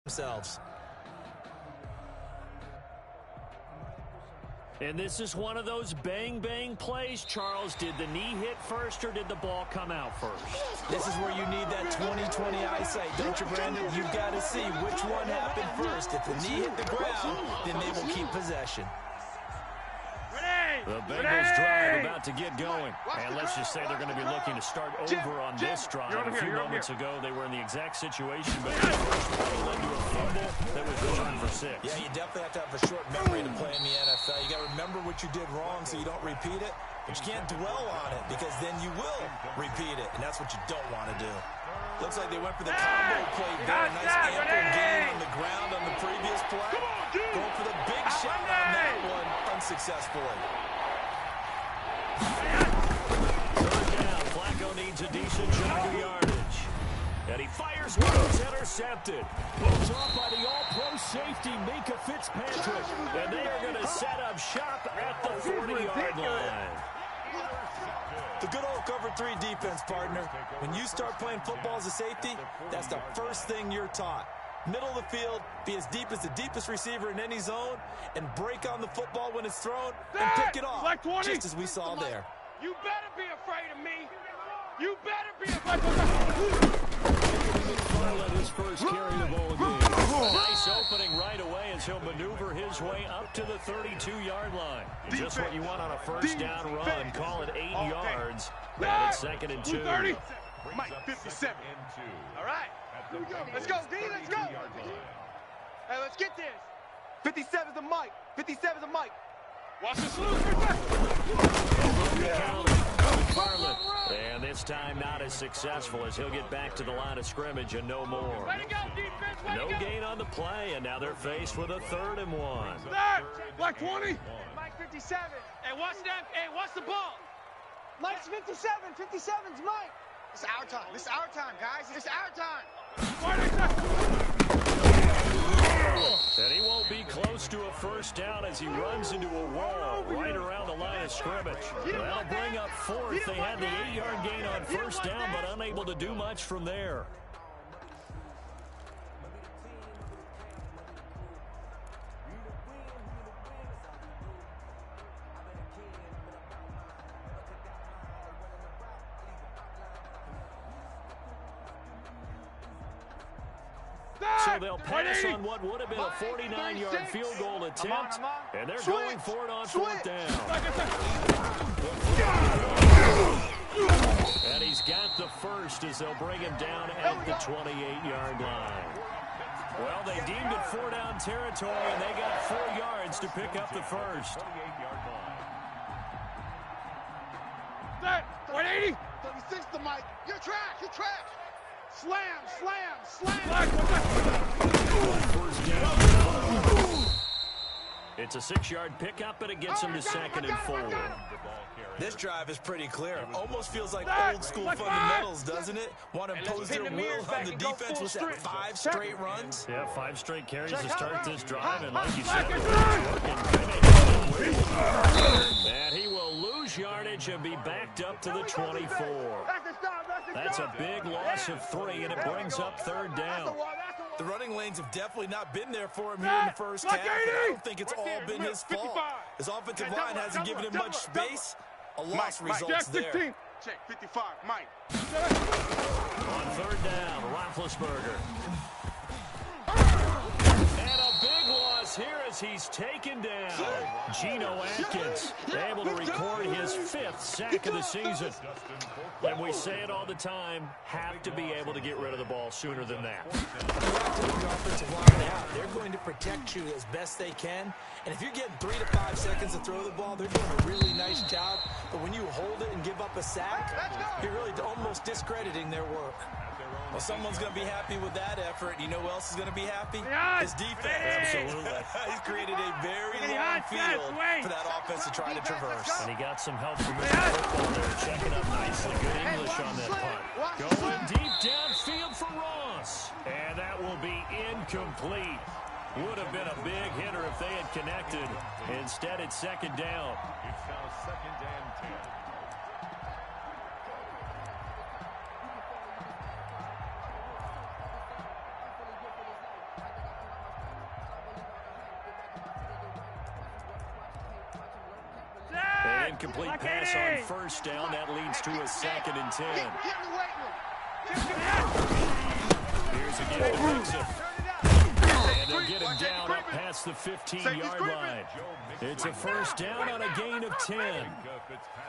themselves. And this is one of those bang-bang plays, Charles. Did the knee hit first or did the ball come out first? This is where you need that 20/20 eyesight, don't you, Brandon? You've got to see which one happened first. If the knee hit the ground, then they will keep possession. The Bengals drive about to get going. And let's just say they're going to be looking to start over on this drive. A few moments ago, they were in the exact situation, but the first play led to a fumble that was returned for 6. Yeah, you definitely have to have a short memory to play in the NFL. You got to remember what you did wrong so you don't repeat it, but you can't dwell on it because then you will repeat it, and that's what you don't want to do. Looks like they went for the combo play there. Nice ample gain on the ground on the previous play. Going for the big shot on that one unsuccessfully. Third down. Flacco needs a decent chunk of yardage. And he fires one. It's intercepted. Pulls off by the all-pro safety, Mika Fitzpatrick. And they are going to set up shop at the 40-yard line. The good old cover 3 defense, partner. When you start playing football as a safety, that's the first thing you're taught. Middle of the field, be as deep as the deepest receiver in any zone, and break on the football when it's thrown, and pick it off, just as we saw there. You better be afraid of me. You better be afraid of me. His first carry of all game. Nice opening right away as he'll maneuver his way up to the 32-yard line. Just what you want on a first down run. Call it 8 yards. And it's 2nd and 2. Mike, 57. All right. Let's go, D. Let's go. Hey, let's get this. 57's the mic. 57's the mic. Watch the sloop. And this time not as successful as he'll get back to the line of scrimmage and no more. No gain on the play, and now they're faced with a 3rd and 1. Black 20. Mike 57. Hey, watch that. Hey, watch the ball. Mike's 57. 57's Mike. It's our time. This is our time, guys. It's our time. And he won't be close to a first down as he runs into a wall right around the line of scrimmage. That'll bring up 4th. They had the 8-yard gain on first down, but unable to do much from there. So they'll pass on what would have been a 49-yard field goal attempt, and they're going for it on 4th down. And he's got the first as they'll bring him down at the 28-yard line. Well, they deemed it 4-down territory, and they got 4 yards to pick up the first. 180. 36 to Mike. You're trash. You're trash. Slam, slam, slam. It's a 6-yard pickup, and it gets him to 2nd and 4. This drive is pretty clear. Almost feels like old-school fundamentals, doesn't it? Want to impose their will on the defense with that 5 straight runs? Yeah, 5 straight carries to start this drive, and like you said, and he will lose yardage and be backed up to the 24. That's a big loss of 3, and it brings up 3rd down. The running lanes have definitely not been there for him here in the first half, and I don't think it's all been his fault. His offensive line hasn't given him much space. A loss results there. Check 55, Mike. On 3rd down, Roethlisberger. And a big loss here as he's taken down. Geno Atkins able to record his 5th sack of the season. And we say it all the time, have to be able to get rid of the ball sooner than that. They're going to protect you as best they can. And if you're getting 3 to 5 seconds to throw the ball, they're doing a really nice job. But when you hold it and give up a sack, you're really almost discrediting their work. Well, someone's going to be happy with that effort. You know who else is going to be happy? His defense. Absolutely. He's created a very long field for that offense to try to traverse. And he got some help from Mr. Football there, checking up nicely. Good English on that punt. Going deep downfield for Ross. And that will be incomplete. Would have been a big hitter if they had connected. Instead, it's 2nd down. It's now 2nd and 10. incomplete pass on first down. That leads to a 2nd and 10. Here's again to Mixon. And they'll get him down up past the 15-yard line. It's a first down on a gain of 10.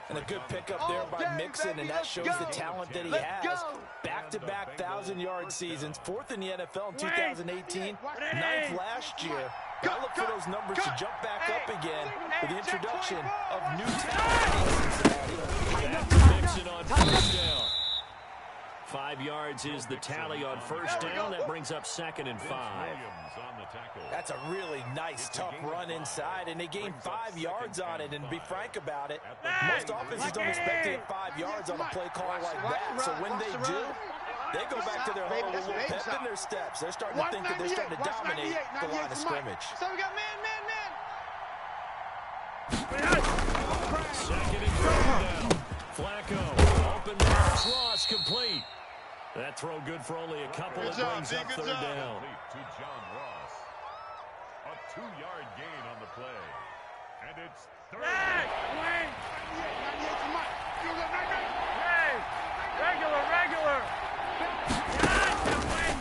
And a good pickup there by Mixon, and that shows the talent that he has. Back-to-back 1,000-yard seasons, 4th in the NFL in 2018, 9th last year. Got to look for those numbers to jump back up again with the introduction of new talent. Back to Mixon on first down. 5 yards is the tally on first down. That brings up 2nd and 5. That's a really nice, tough run inside, and they gained 5 yards on it. And to be frank about it, most offenses don't expect to get 5 yards on a play call like that. So when they do, they go back to their huddle with a little pep in their steps. They're starting to think that they're starting to dominate the line of scrimmage. So we got man. 2nd and 3 now. Flacco, open pass, Ross, complete. That throw good for only a couple. It brings up 3rd down. To John Ross. A 2-yard gain on the play. And it's 3rd. Regular.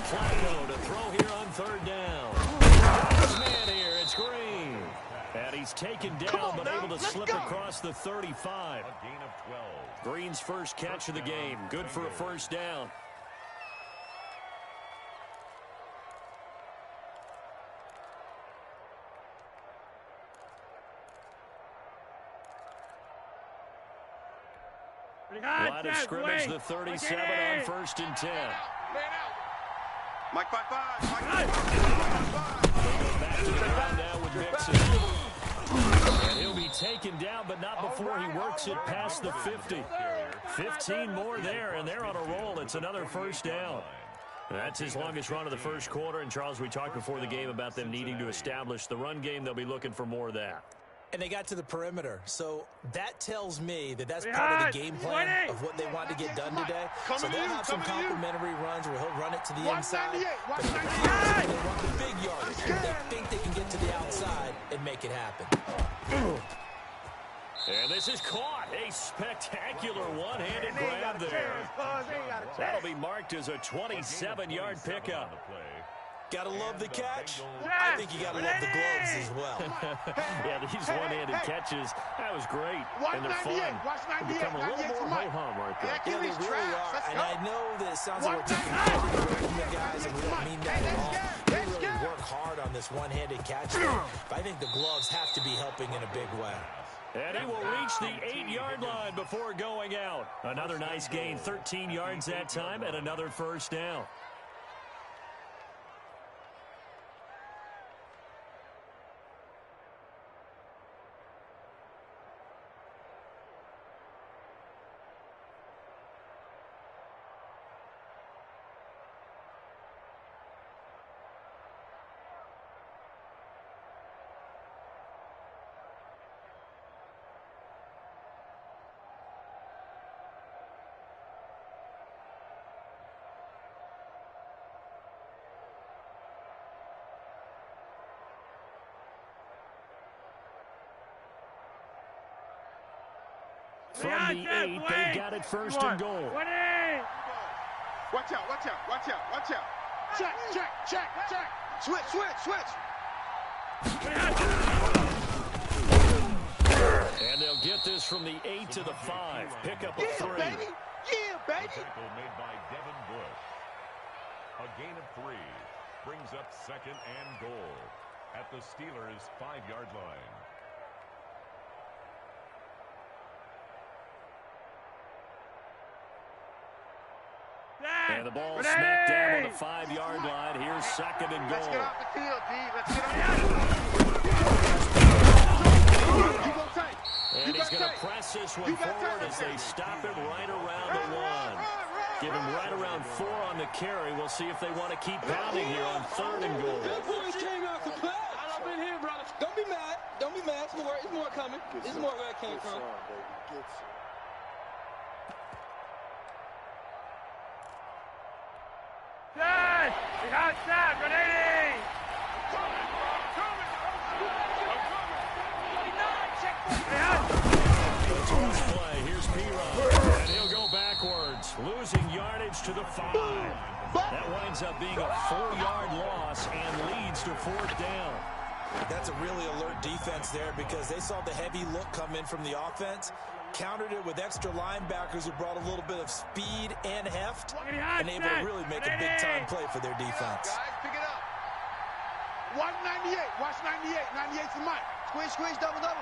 Flacco to throw here on 3rd down. Man here, it's Green. And he's taken down, but able to slip across the 35. A gain of 12. Green's first catch of the game. Good for a first down. Line of scrimmage, the 37 on 1st and 10. Mike 5-5. Back to the ground now with Mixon. And he'll be taken down, but not before he works it past the 50. 15 more there, and they're on a roll. It's another first down. That's his longest run of the first quarter. And, Charles, we talked before the game about them needing to establish the run game. They'll be looking for more of that. And they got to the perimeter. So that tells me that that's part of the game plan of what they want to get done today. So they'll have some complimentary runs where he'll run it to the inside. But the key is they want the big yards. They think they can get to the outside and make it happen. And this is caught. A spectacular one-handed grab there. That'll be marked as a 27-yard pickup. Gotta love the catch. I think you gotta love the gloves as well. Yeah, these one-handed catches, that was great. And they're fun. They become a little more ho-hum, aren't they? Yeah, they really are. And I know that it sounds like we're taking credit away from the guys, and we don't mean that at all. They really work hard on this one-handed catch. But I think the gloves have to be helping in a big way. And he will reach the 8-yard line before going out. Another nice gain, 13 yards that time, and another first down. From the 8, they got it first and goal. Watch out. Check. Switch. And they'll get this from the 8 to the 5. Pick up a 3. Yeah, baby. Tackle made by Devin Bush. A gain of 3 brings up 2nd and goal at the Steelers' 5-yard line. And the ball smacked down on the 5-yard line. Here's 2nd and goal. Let's get off the field, D. Let's get off the field. And he's going to press this one forward as they stop him right around the 1. Give him right around 4 on the carry. We'll see if they want to keep pounding here on 3rd and goal. That boys came out to play. I've been here, brother. Don't be mad. It's more coming. It's more where it came from. Outside, grenade! To to the 5. That winds up being a 4-yard loss and leads to 4th down. That's a really alert defense there because they saw the heavy look come in from the offense, countered it with extra linebackers who brought a little bit of speed and heft, and able to really make a big-time play for their defense. Guys, pick it up. Watch 98. Watch 98. 98's the mic. Squish, squish, double, double.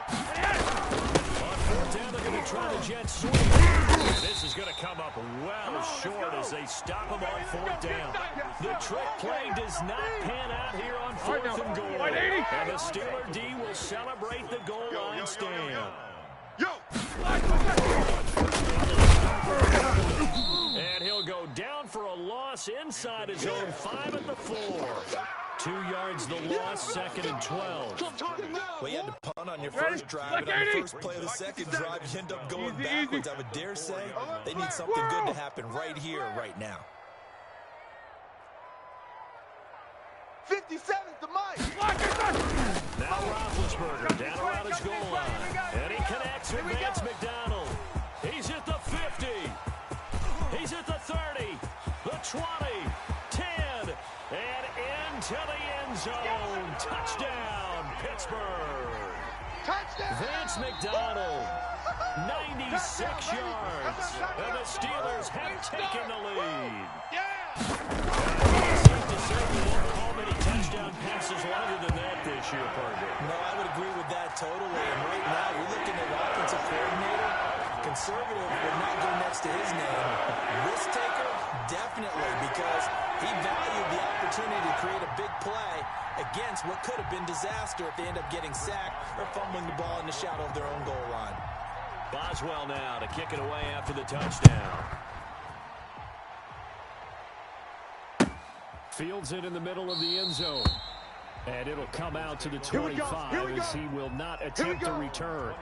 On 4th down, they're going to try the jet sweep. This is going to come up well short as they stop him on 4th down. The trick play does not pan out here on 4th and goal. And the Steeler D will celebrate the goal line stand. And he'll go down for a loss inside his own 5 at the 4. 2 yards the loss, 2nd and 12. Well, you had to punt on your first drive, and on the first play of the second drive, you end up going backwards. I would dare say they need something good to happen right here, right now. 57's the mic. Now Roethlisberger down around his goal line. And he connects with Vance McDonald. He's at the 50. He's at the 30. The 20. 10. And into the end zone. Touchdown, Pittsburgh. Touchdown. Vance McDonald, 96 yards. And the Steelers have taken the lead. It's safe to say we won't call many touchdown passes longer than that this year, Parker. No, I would agree with that totally. And right now, you're looking at offensive coordinator. Conservative would not go next to his name. Risk taker, definitely, because he valued the opportunity to create a big play against what could have been disaster if they end up getting sacked or fumbling the ball in the shadow of their own goal line. Boswell now to kick it away after the touchdown. Fields it in the middle of the end zone. And it'll come out to the 25 as he will not attempt to return.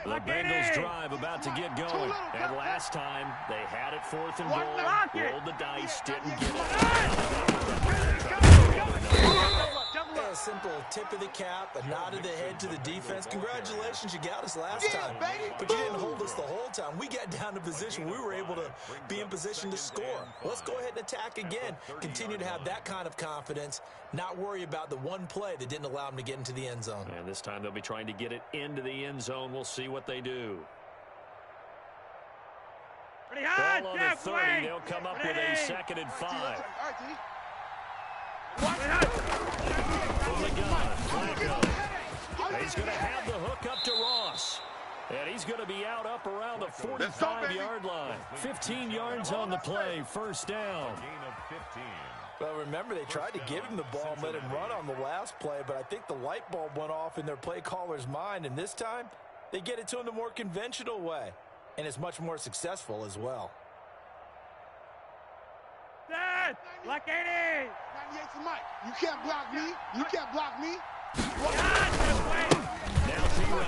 The Bengals drive about to get going. And last time, they had it 4th and goal, rolled the dice, didn't get it. A simple tip of the cap, a nod of the head to the defense. Congratulations, you got us last time. But you didn't hold us the whole time. We got down to position. We were able to be in position to score. Let's go ahead and attack again. Continue to have that kind of confidence. Not worry about the one play that didn't allow them to get into the end zone. And this time they'll be trying to get it into the end zone. We'll see what they do. Ball on the 30. They'll come up with a 2nd and 5. From the gun, Flacco. He's going to have the hook up to Ross. And he's going to be out up around the 45-yard line. 15 yards on the play, 1st down. Well, remember, they tried to give him the ball and let him run on the last play, but I think the light bulb went off in their play caller's mind, and this time, they get it to him the more conventional way, and it's much more successful as well. Dad, like 80. 98's the mic. You can't block me. You can't block me. Now T-Rob.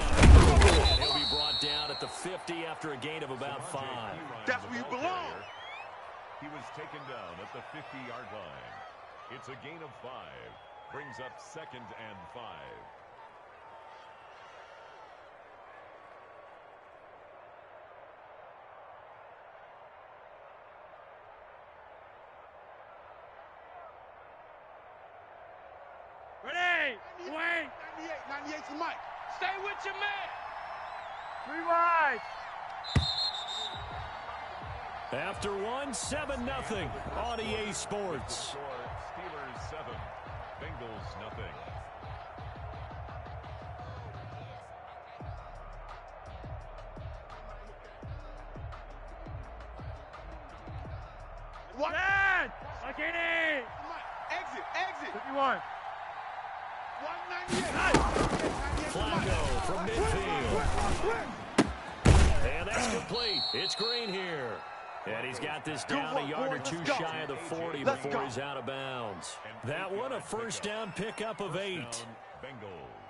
He'll be brought down at the 50 after a gain of about 5. That's where you belong. He was taken down at the 50-yard line. It's a gain of 5. Brings up 2nd and 5. Ready? Wait. 98's the mic. Stay with your man. 3 wide. After 1, 7-0 on EA Sports. Steelers 7, Bengals nothing. What? Dad! Like 80. Exit. 51. 198. Flacco from midfield. And that's complete. It's Green here. And he's got this down a yard or two shy of the 40 before he's out of bounds. That one, a 1st down pickup of 8. Bengals.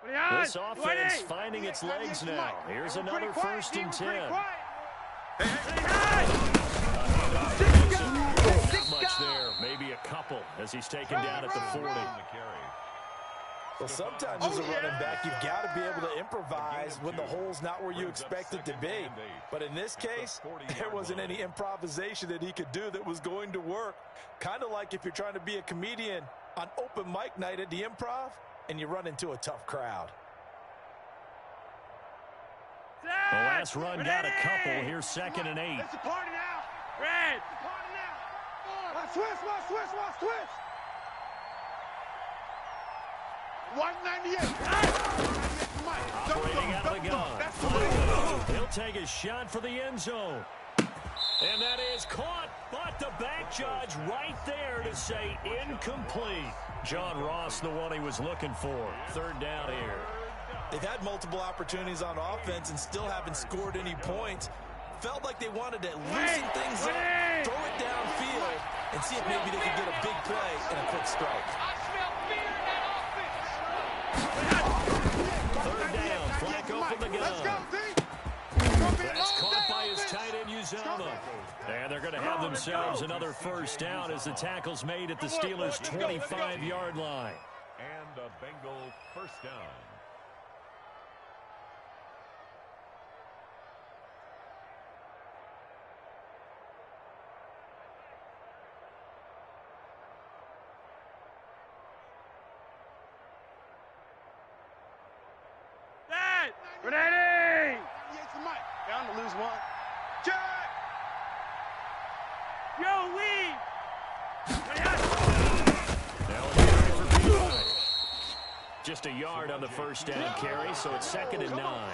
This offense finding its legs now. Here's another 1st and 10. Not much there. Maybe a couple as he's taken down at the 40. Well, sometimes as a running back, you've got to be able to improvise when the hole's not where you expect it to be. But in this case, there wasn't any improvisation that he could do that was going to work. Kind of like if you're trying to be a comedian on open mic night at the Improv and you run into a tough crowd. The last run got a couple. Here's 2nd and 8. It's a party now. Red. It's a party now. Watch switch. 198. Operating out of the gun. He'll take a shot for the end zone. And that is caught, but the back judge right there to say incomplete. John Ross, the one he was looking for. 3rd down here. They've had multiple opportunities on offense and still haven't scored any points. Felt like they wanted to loosen things up, throw it downfield, and see if maybe they could get a big play and a quick strike. I smell fear in that offense. 3rd down, Flacco from the gun. Let's go, D. That's caught by his tight end, Uzama. And they're going to have themselves another 1st down as the tackle's made at the Steelers' 25-yard line. And a Bengal 1st down. Ready! Down to lose 1. Check! Yo, we! Just a yard on the 1st down carry, so it's 2nd and 9. Well,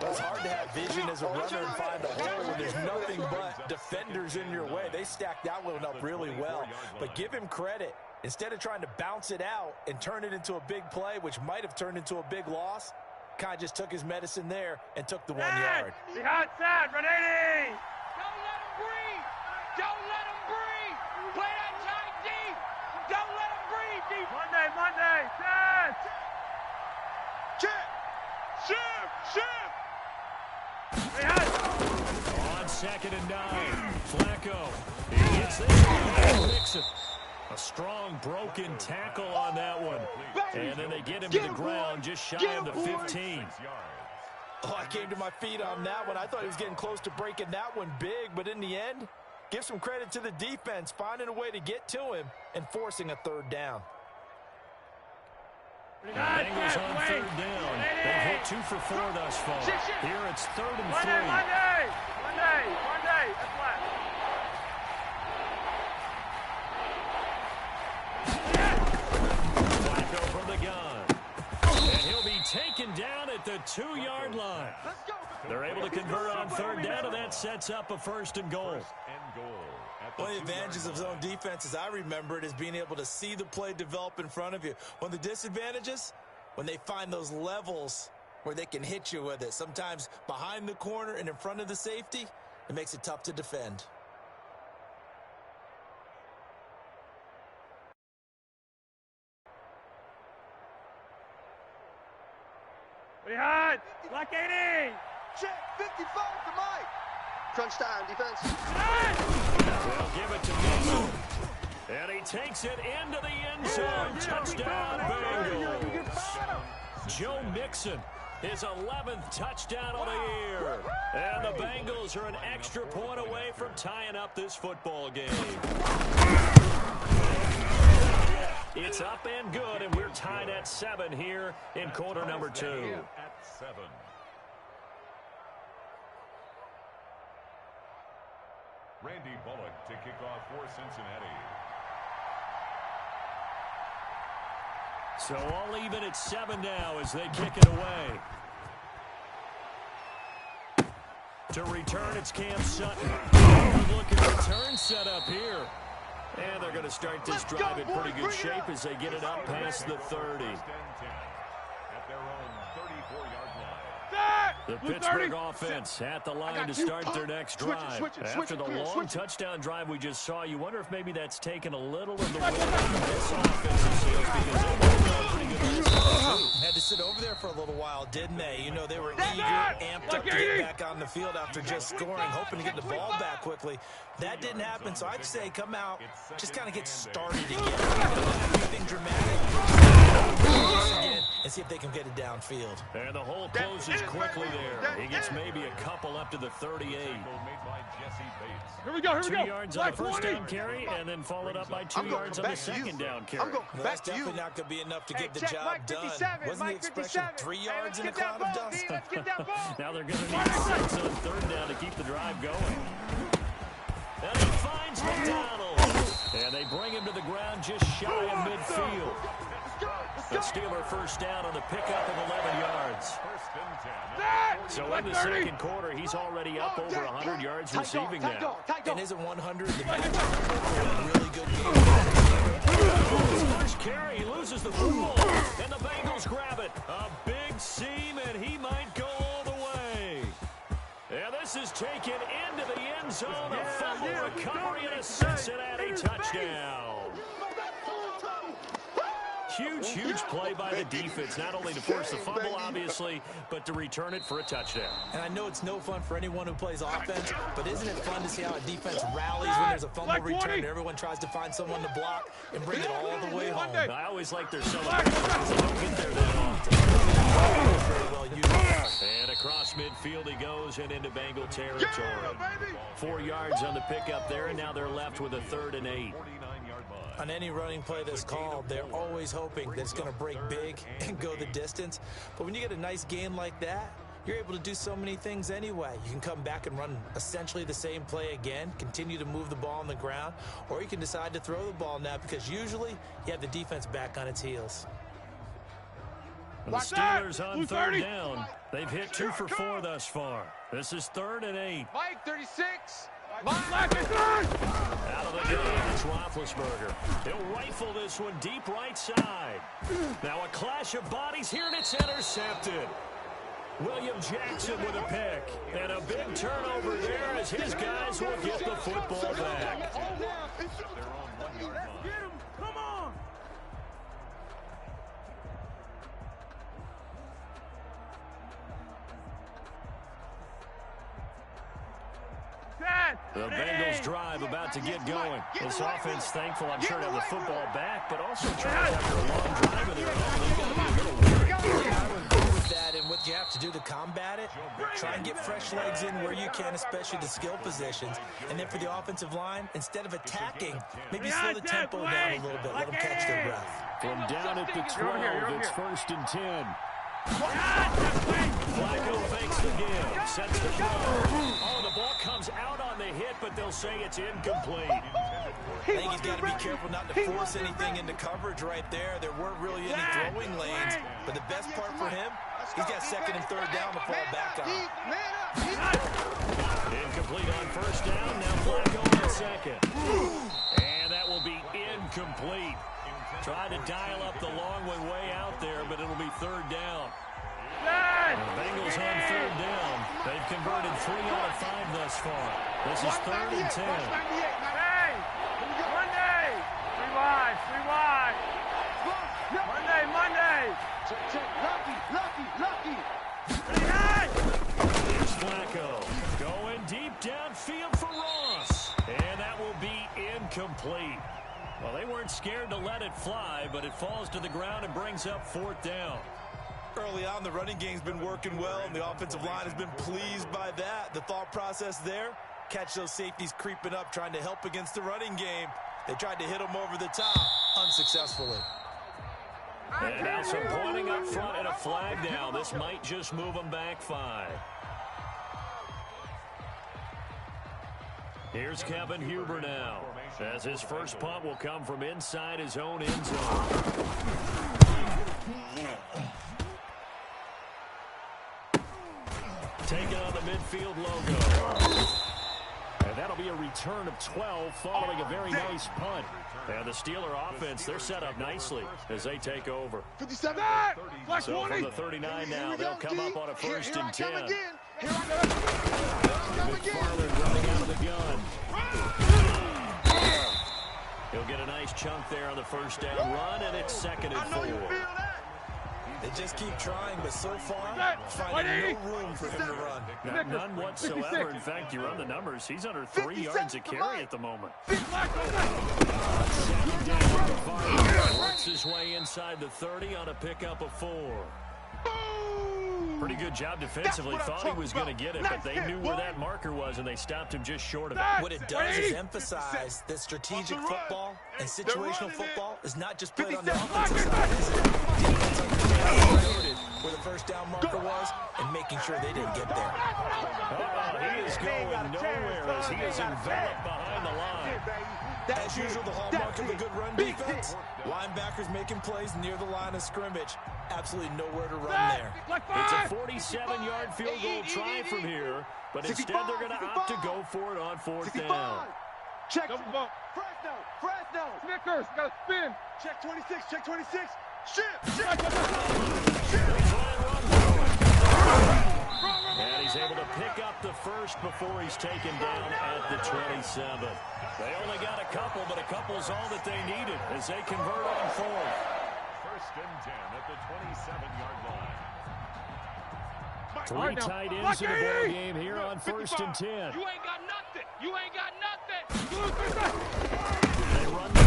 it's hard to have vision as a runner and find a hole when there's nothing but defenders in your way. They stacked that one up really well, but give him credit. Instead of trying to bounce it out and turn it into a big play, which might have turned into a big loss, Kai just took his medicine there and took the 1 yard. Behind side, Renee! Don't let him breathe! Don't let him breathe! Play that tight deep! Don't let him breathe deep! Monday, set! Chip! On 2nd and 9, Flacco. He gets this one. Mixon. A strong broken tackle on that one. And then they get him to the ground just shy of the 15. Oh, I came to my feet on that one. I thought he was getting close to breaking that one big, but in the end, give some credit to the defense, finding a way to get to him and forcing a 3rd down. Bengals on 3rd down. They've hit 2 for 4 thus far. Here it's 3rd and 3. Monday! That's flat. Flacco from the gun. And he'll be taken down at the 2-yard line. They're able to convert on 3rd down, and that sets up a 1st and goal. One of the advantages of zone defense, as I remember it, is being able to see the play develop in front of you. One of the disadvantages, when they find those levels where they can hit you with it. Sometimes behind the corner and in front of the safety, it makes it tough to defend. Behind! Black 80! Check! 55 to Mike! Crunch time, defense. They'll give it to Mixon. And he takes it into the end zone. Touchdown, Bengals. Joe Mixon, his 11th touchdown of the year. And the Bengals are an extra point away from tying up this football game. It's up and good, and we're tied at 7 here in quarter number 2. At 7. Randy Bullock to kick off for Cincinnati. So all even at 7 now as they kick it away. To return, it's Cam Sutton. Good looking return set up here. And they're going to start this drive in pretty good shape as they get it up past the 30. At their own 34-yard line. The Pittsburgh offense at the line to start their next drive. After the long touchdown drive we just saw, you wonder if maybe that's taken a little of the wind out of this offensive series because they've been pretty good this too. Had to sit over there for a little while, didn't they? You know, they were eager, amped up to get back on the field after just scoring, hoping to get the ball back quickly. That didn't happen, so I'd say come out, just kind of get started again. Anything dramatic, again, and see if they can get it downfield. And the hole closes quickly there. He gets maybe a couple up to the 38. Here we go. 2 yards on the first down carry, and then followed up by 2 yards on the second down carry. Well, that's definitely not going to be enough to get the job done. Wasn't the expression 3 yards in a cloud of dust? Now they're going to need 6 on third down to keep the drive going. And he finds McDonald. And they bring him to the ground just shy of midfield. The Steeler first down on the pickup of 11 yards. So in the second quarter, he's already up over 100 yards receiving now. And isn't 100 the magic? Really good game. His first carry, he loses the football. And the Bengals grab it. A big seam, and he might go all the way. And this is taken into the end zone. A fumble recovery and a Cincinnati touchdown. Huge play by the defense, not only to force the fumble, obviously, but to return it for a touchdown. And I know it's no fun for anyone who plays offense, but isn't it fun to see how a defense rallies when there's a fumble return and everyone tries to find someone to block and bring it all the way home? I always like their celebration because they don't get there that often. And across midfield he goes and into Bengal territory. 4 yards on the pickup there, and now they're left with a 3rd and 8. On any running play that's called, they're always hoping that it's going to break big and go the distance. But when you get a nice game like that, you're able to do so many things anyway. You can come back and run essentially the same play again, continue to move the ball on the ground, or you can decide to throw the ball now because usually you have the defense back on its heels. And the Steelers on 3rd down. They've hit 2 for 4 thus far. This is 3rd and 8. Mike, 36. Out of the game, it's Roethlisberger. He'll rifle this one deep right side. Now a clash of bodies here, and it's intercepted. William Jackson with a pick. And a big turnover there as his guys will get the football back. Get him. Come on. The Bengals drive about to get going. This offense thankful, I'm sure, to have the football back, but also trying after a long drive of their own. They've got to be a little worried. I would agree with that, and what you have to do to combat it, try and get fresh legs in where you can, especially the skill positions. And then for the offensive line, instead of attacking, maybe slow the tempo down a little bit, let them catch their breath. From down at the 12, it's 1st and 10. Flacco fakes the give, sets the throw. Oh, the ball comes out on the hit, but they'll say it's incomplete. I think he's got to be careful not to force anything into coverage right there. There weren't really any throwing lanes, but the best part for him, he's got 2nd and 3rd down to fall back on. Incomplete on 1st down, now Flacco on 2nd. And that will be incomplete. Tried to dial up the long one way out there, but it'll be 3rd down. The Bengals on 3rd down. They've converted 3 out of 5 thus far. This is 3rd and 10. Hey, Monday. 3 wide. Monday. Lucky. Here's Flacco. Going deep downfield for Ross. And that will be incomplete. Well, they weren't scared to let it fly, but it falls to the ground and brings up 4th down. Early on, the running game's been working well, and the offensive line has been pleased by that. The thought process there, catch those safeties creeping up, trying to help against the running game. They tried to hit them over the top, unsuccessfully. And now some pointing up front and a flag down. This might just move them back 5. Here's Kevin Huber now, as his first punt will come from inside his own end zone. Taking on the midfield logo. And that'll be a return of 12 following a very nice punt. And the Steeler offense, they're set up nicely as they take over. 57. So from the 39 now, they'll come up on a 1st and 10. McFarland running out of the gun. He'll get a nice chunk there on the 1st down run, and it's 2nd and 4. They just keep trying, but so far, finding no room for him to run. None whatsoever. In fact, you run the numbers. He's under 3 yards a carry at the moment. Works his way inside the 30 on a pickup of 4. Pretty good job defensively. Thought he was going to get it, but they knew where that marker was, and they stopped him just short of it. What it does is emphasize that strategic football and situational football is not just played on the offensive side, is it? Where the 1st down marker was and making sure they didn't get there. He is going nowhere as he is enveloped behind the line. As usual, the hallmark of a good run defense. Linebackers making plays near the line of scrimmage. Absolutely nowhere to run there. It's a 47-yard field goal try from here, but instead they're going to opt to go for it on 4th down. Check. Fresno. Snickers, got to spin. Check 26. Shit. And he's able to pick up the 1st before he's taken down at the 27. They only got a couple, but a couple's all that they needed as they convert on 4th. 1st and 10 at the 27-yard line. 3 tight ends in the ball game here on 1st and 10. You ain't got nothing. They run the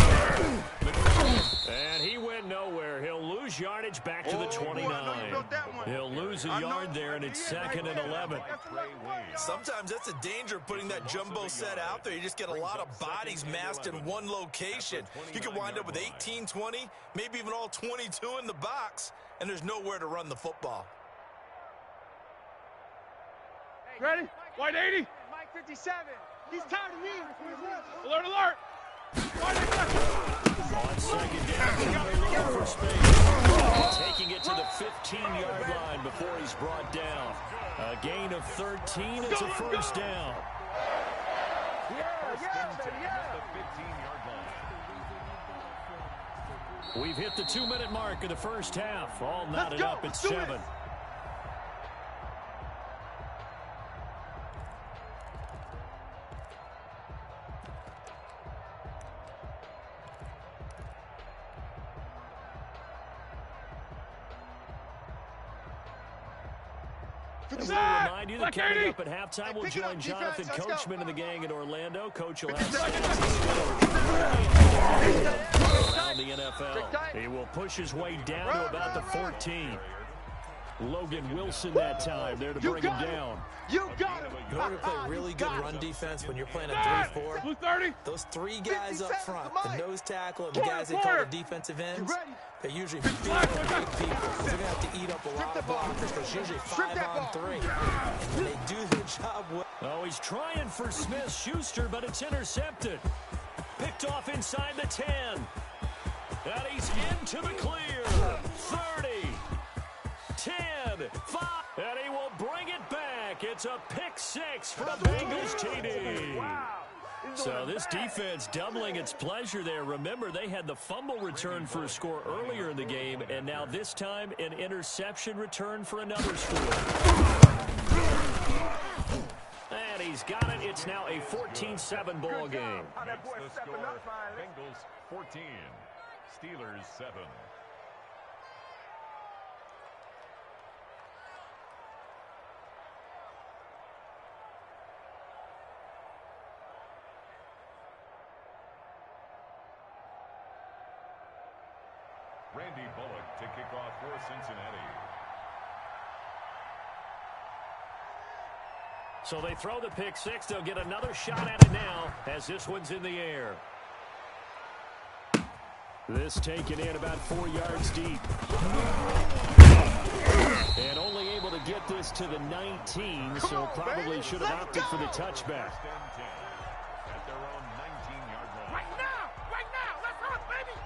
and he went nowhere. He'll lose yardage back to the 29. He'll lose a yard there, and it's 2nd and 11. Sometimes that's a danger of putting that jumbo set out there. You just get a lot of bodies massed in one location. You could wind up with 18, 20, maybe even all 22 in the box, and there's nowhere to run the football. Ready? White 80. Mike 57. He's tired of me. Alert. On 2nd down, they're looking for space. Taking it to the 15-yard line before he's brought down. A gain of 13. It's a 1st down. We've hit the 2-minute mark of the 1st half. All knotted up at 7. We'll remind you that coming up at halftime, we'll join Jonathan Coachman and the gang in Orlando. Coach will have around the NFL. He will push his way down to about the 14. Logan Wilson that time there to bring him down. You got him. In order to play really good run defense when you're playing a 3-4, those 3 guys up front, the nose tackle and the guys they call the defensive ends, they're usually big people. They're going to have to eat up a lot of blockers because it's usually 5-on-3. And they do their job well. Oh, he's trying for Smith-Schuster, but it's intercepted. Picked off inside the 10. And he's into the clear. 30. 10, 5, and he will bring it back. It's a pick 6 for the Bengals TD. So this defense doubling its pleasure there. Remember, they had the fumble return for a score earlier in the game, and now this time an interception return for another score. And he's got it. It's now a 14-7 ball game. Makes the score Bengals 14, Steelers 7. Randy Bullock to kick off for Cincinnati. So they throw the pick 6. They'll get another shot at it now as this one's in the air. This taken in about 4 yards deep. And only able to get this to the 19, so probably should have opted for the touchback. At their own 19-yard line. Right now, let's run, baby.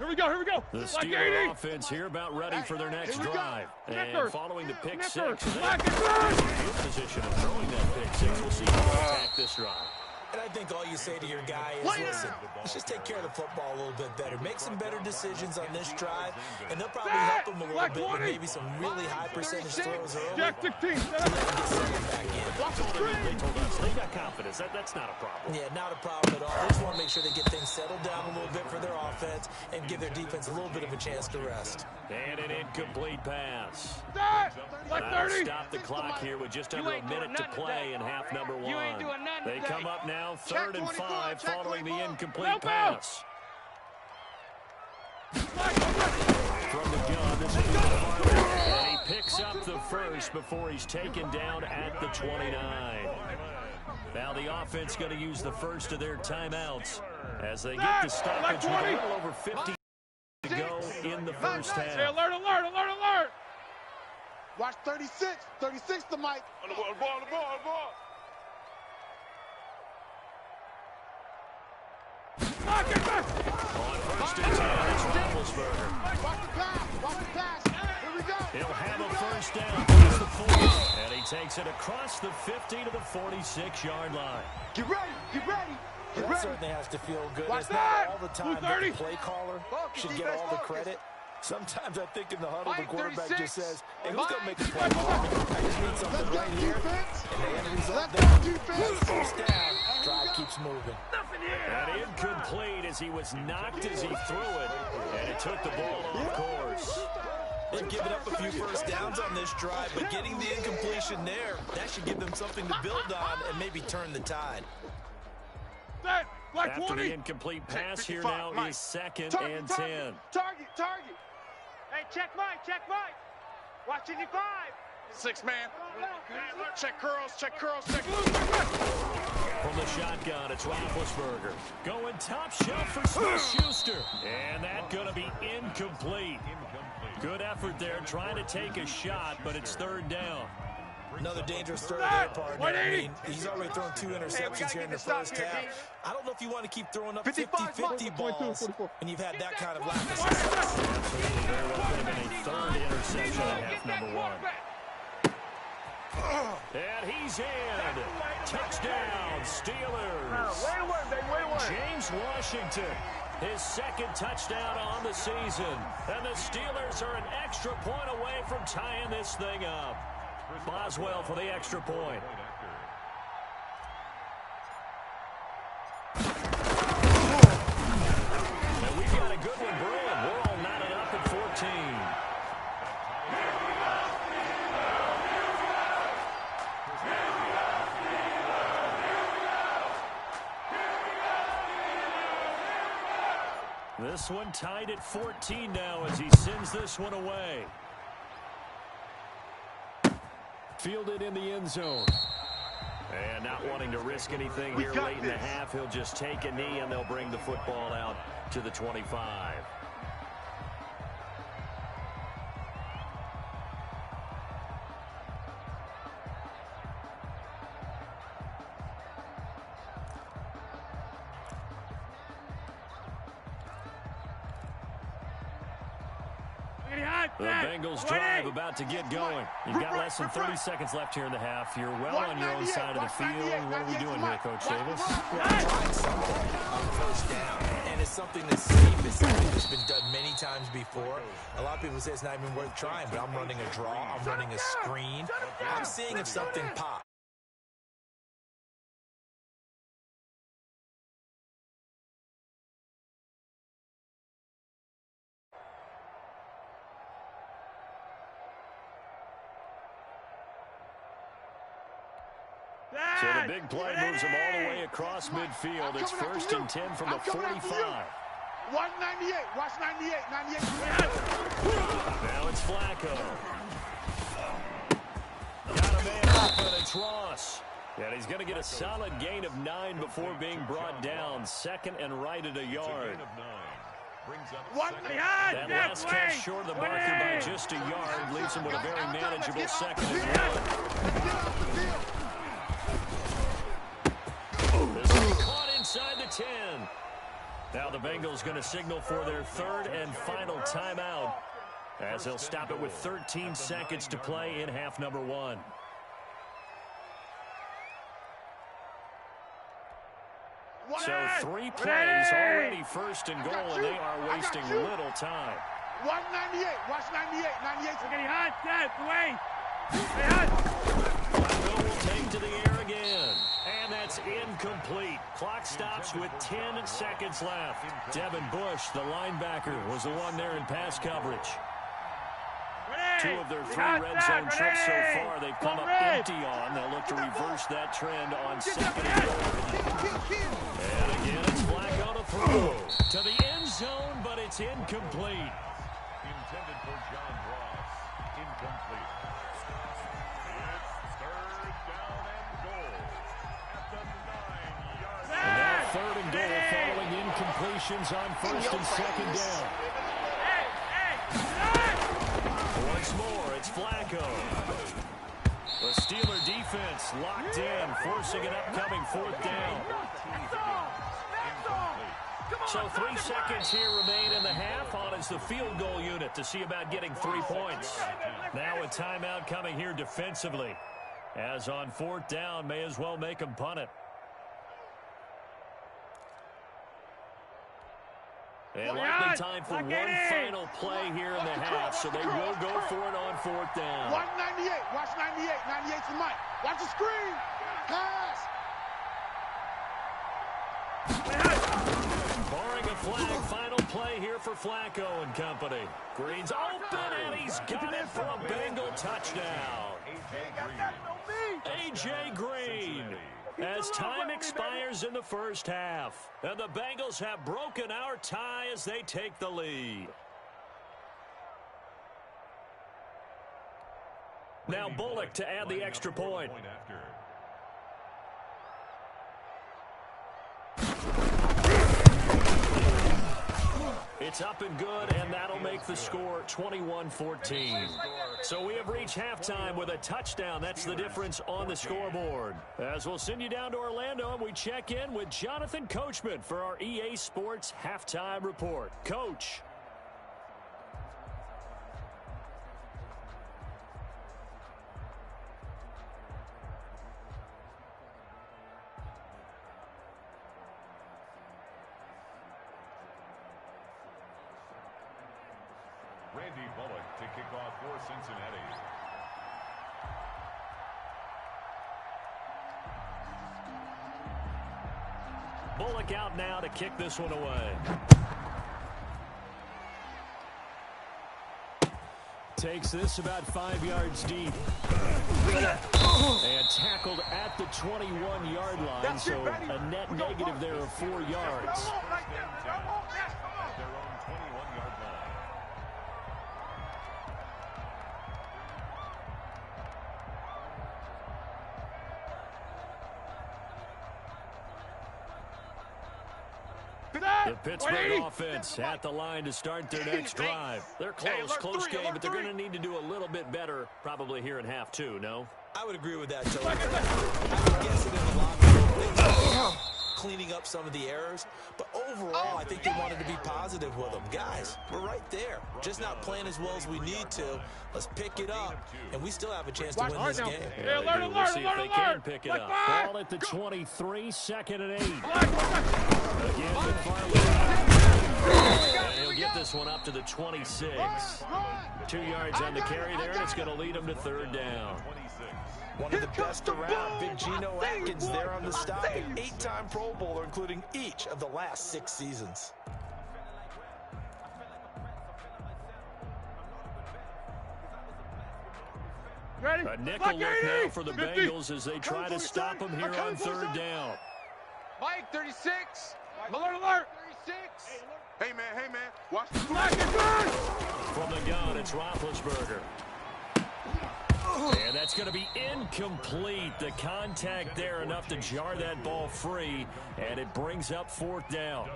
Here we go, here we go. The Steeler offense here about ready for their next drive. And following the pick six, they're in good position of throwing that pick six. We'll see how they attack this drive. And I think all you say to your guy is, listen, let's just take care of the football a little bit better. Make some better decisions on this drive, and they'll probably help him a little bit with maybe some really high percentage throws early. Jack 16. They told us they got confidence. That's not a problem. Yeah, not a problem at all. They just want to make sure they get things settled down a little bit for their offense and give their defense a little bit of a chance to rest. And an incomplete pass. That'll stop the clock here with just under a minute to play in half number one. They come up now 3rd and 5 following the incomplete pass. From the gun, this will be the and he picks up the first before he's taken down at the 29. Now the offense going to use the first of their timeouts as they get the stoppage with a little over 50 to go in the first half. Hey, alert, alert, alert, alert! Watch 36. 36 the mic. On the ball, on the ball, on the ball, on the ball. On 1st and 10, it's Roethlisberger. Watch the pass. Watch the pass. Here we go. He'll have a first down. He's the 40. And he takes it across the 50 to the 46-yard line. Get ready. Get ready. Get That ready. certainly has to feel good. Watch It's that. not all the time that the play caller should get all the Focus. credit. Sometimes I think in the huddle, the quarterback 36. just says, hey, who's going to make the play? I just need something Let's right go here. defense. And the end result Let's there. go defense. First down. Drive keeps moving. And incomplete as he was knocked as he threw it. And it took the ball off course. They've given up a few first downs on this drive, but getting the incompletion there, that should give them something to build on and maybe turn the tide. After the incomplete pass here now is 2nd and 10. Target. Hey, check Mike, check Mike. Watch 55. 6 man. Check curls, check curls, check. From the shotgun, it's Roethlisberger. Going top shelf for Smith-Schuster. And that's going to be incomplete. Good effort there, trying to take a shot, but it's 3rd down. Another dangerous throw there, partner. I mean, he's already thrown 2 interceptions here in the first half. I don't know if you want to keep throwing up 50-50 balls, and you've had that kind of lack of success. Absolutely, very well could have been a 3rd interception in half number 1. And he's in. Touchdown, Steelers. James Washington, his 2nd touchdown on the season. And the Steelers are an extra point away from tying this thing up. Boswell for the extra point. And we've got a good one brewing. We're all knotted up at 14. This one tied at 14 now as he sends this one away. Fielded in the end zone. And not wanting to risk anything here late in the half, he'll just take a knee and they'll bring the football out to the 25. The Bengals drive about to get going. You've got less than 30 seconds left here in the half. You're well on your own side of the field. What are we doing here, Coach Davis? Trying something on first down, and it's something that's safe. It's something that's been done many times before. A lot of people say it's not even worth trying, but I'm running a draw. I'm running a screen. I'm seeing if something pops. So the big play moves him all the way across midfield. It's 1st and 10 from the 45. Watch 98. Watch 98. 98. Now it's Flacco. Got a man open. It's Ross. And he's going to get a solid gain of 9 before being brought down. 2nd and right at a yard. That last catch short of the marker by just a yard leaves him with a very manageable 2nd and 1. This will be caught inside the 10. Now the Bengals going to signal for their third and final timeout as they'll stop it with 13 seconds to play in half number 1. So 3 plays already first and goal, and they are wasting little time. Watch 98. Watch 98. 98's getting hot. Dead. Away. Flacco will take to the air again. And that's incomplete. Clock stops with 10 seconds left. Devin Bush, the linebacker, was the one there in pass coverage. 2 of their 3 red zone trips so far they've come up empty on. They'll look to reverse that trend on second and goal. And again, it's Flacco to throw to the end zone, but it's incomplete. Intended for John Ross. Incomplete. It's third down and goal at the 9-yard line. And now third and goal following incompletions on first and second down. Once more, it's Flacco. The Steeler defense locked in, forcing an upcoming 4th down. So 3 seconds here remain in the half on as the field goal unit to see about getting 3 points. Now a timeout coming here defensively. As on 4th down, may as well make them punt it. And likely time for one final play here in the half, so they will go for it on 4th down. Watch 98. Watch 98. 98's the mic. Watch the screen. Pass. Barring a flag, final play here for Flacco and company. Green's open, and he's got it for a Bengal touchdown. A.J. Green. As time expires in the first half, and the Bengals have broken our tie as they take the lead. Now Bullock to add the extra point. It's up and good, and that'll make the score 21-14. So we have reached halftime with a touchdown. That's the difference on the scoreboard. As we'll send you down to Orlando, and we check in with Jonathan Coachman for our EA Sports Halftime Report. Coach. Randy Bullock to kick off for Cincinnati. Bullock out now to kick this one away. Takes this about 5 yards deep. And tackled at the 21-yard line, so a net negative there of 4 yards. At their own 21-yard line. The Pittsburgh offense at the line to start their next drive. They're close game, but they're going to need to do a little bit better probably here in half 2, no? I would agree with that, Joe. I would guess it in the locker room. Cleaning up some of the errors, but overall, I think they wanted to be positive with them. Guys, we're right there. Just not playing as well as we need to. Let's pick it up, and we still have a chance to win this game. Yeah, we'll see if they can pick it up. Ball at the 23, 2nd and 8. Again, and he'll get this one up to the 26. 2 yards on the carry there, and it's going to lead him to 3rd down. One of the best around, Big Geno Atkins there on the stop, an 8-time Pro Bowler, including each of the last 6 seasons. Ready? A nickel look now for the Bengals as they try to stop him here on 3rd down. Mike, 36. Alert. 36. Hey, man. Watch the From the gun, it's Roethlisberger. And that's going to be incomplete. The contact there enough to jar that ball free, and it brings up 4th down.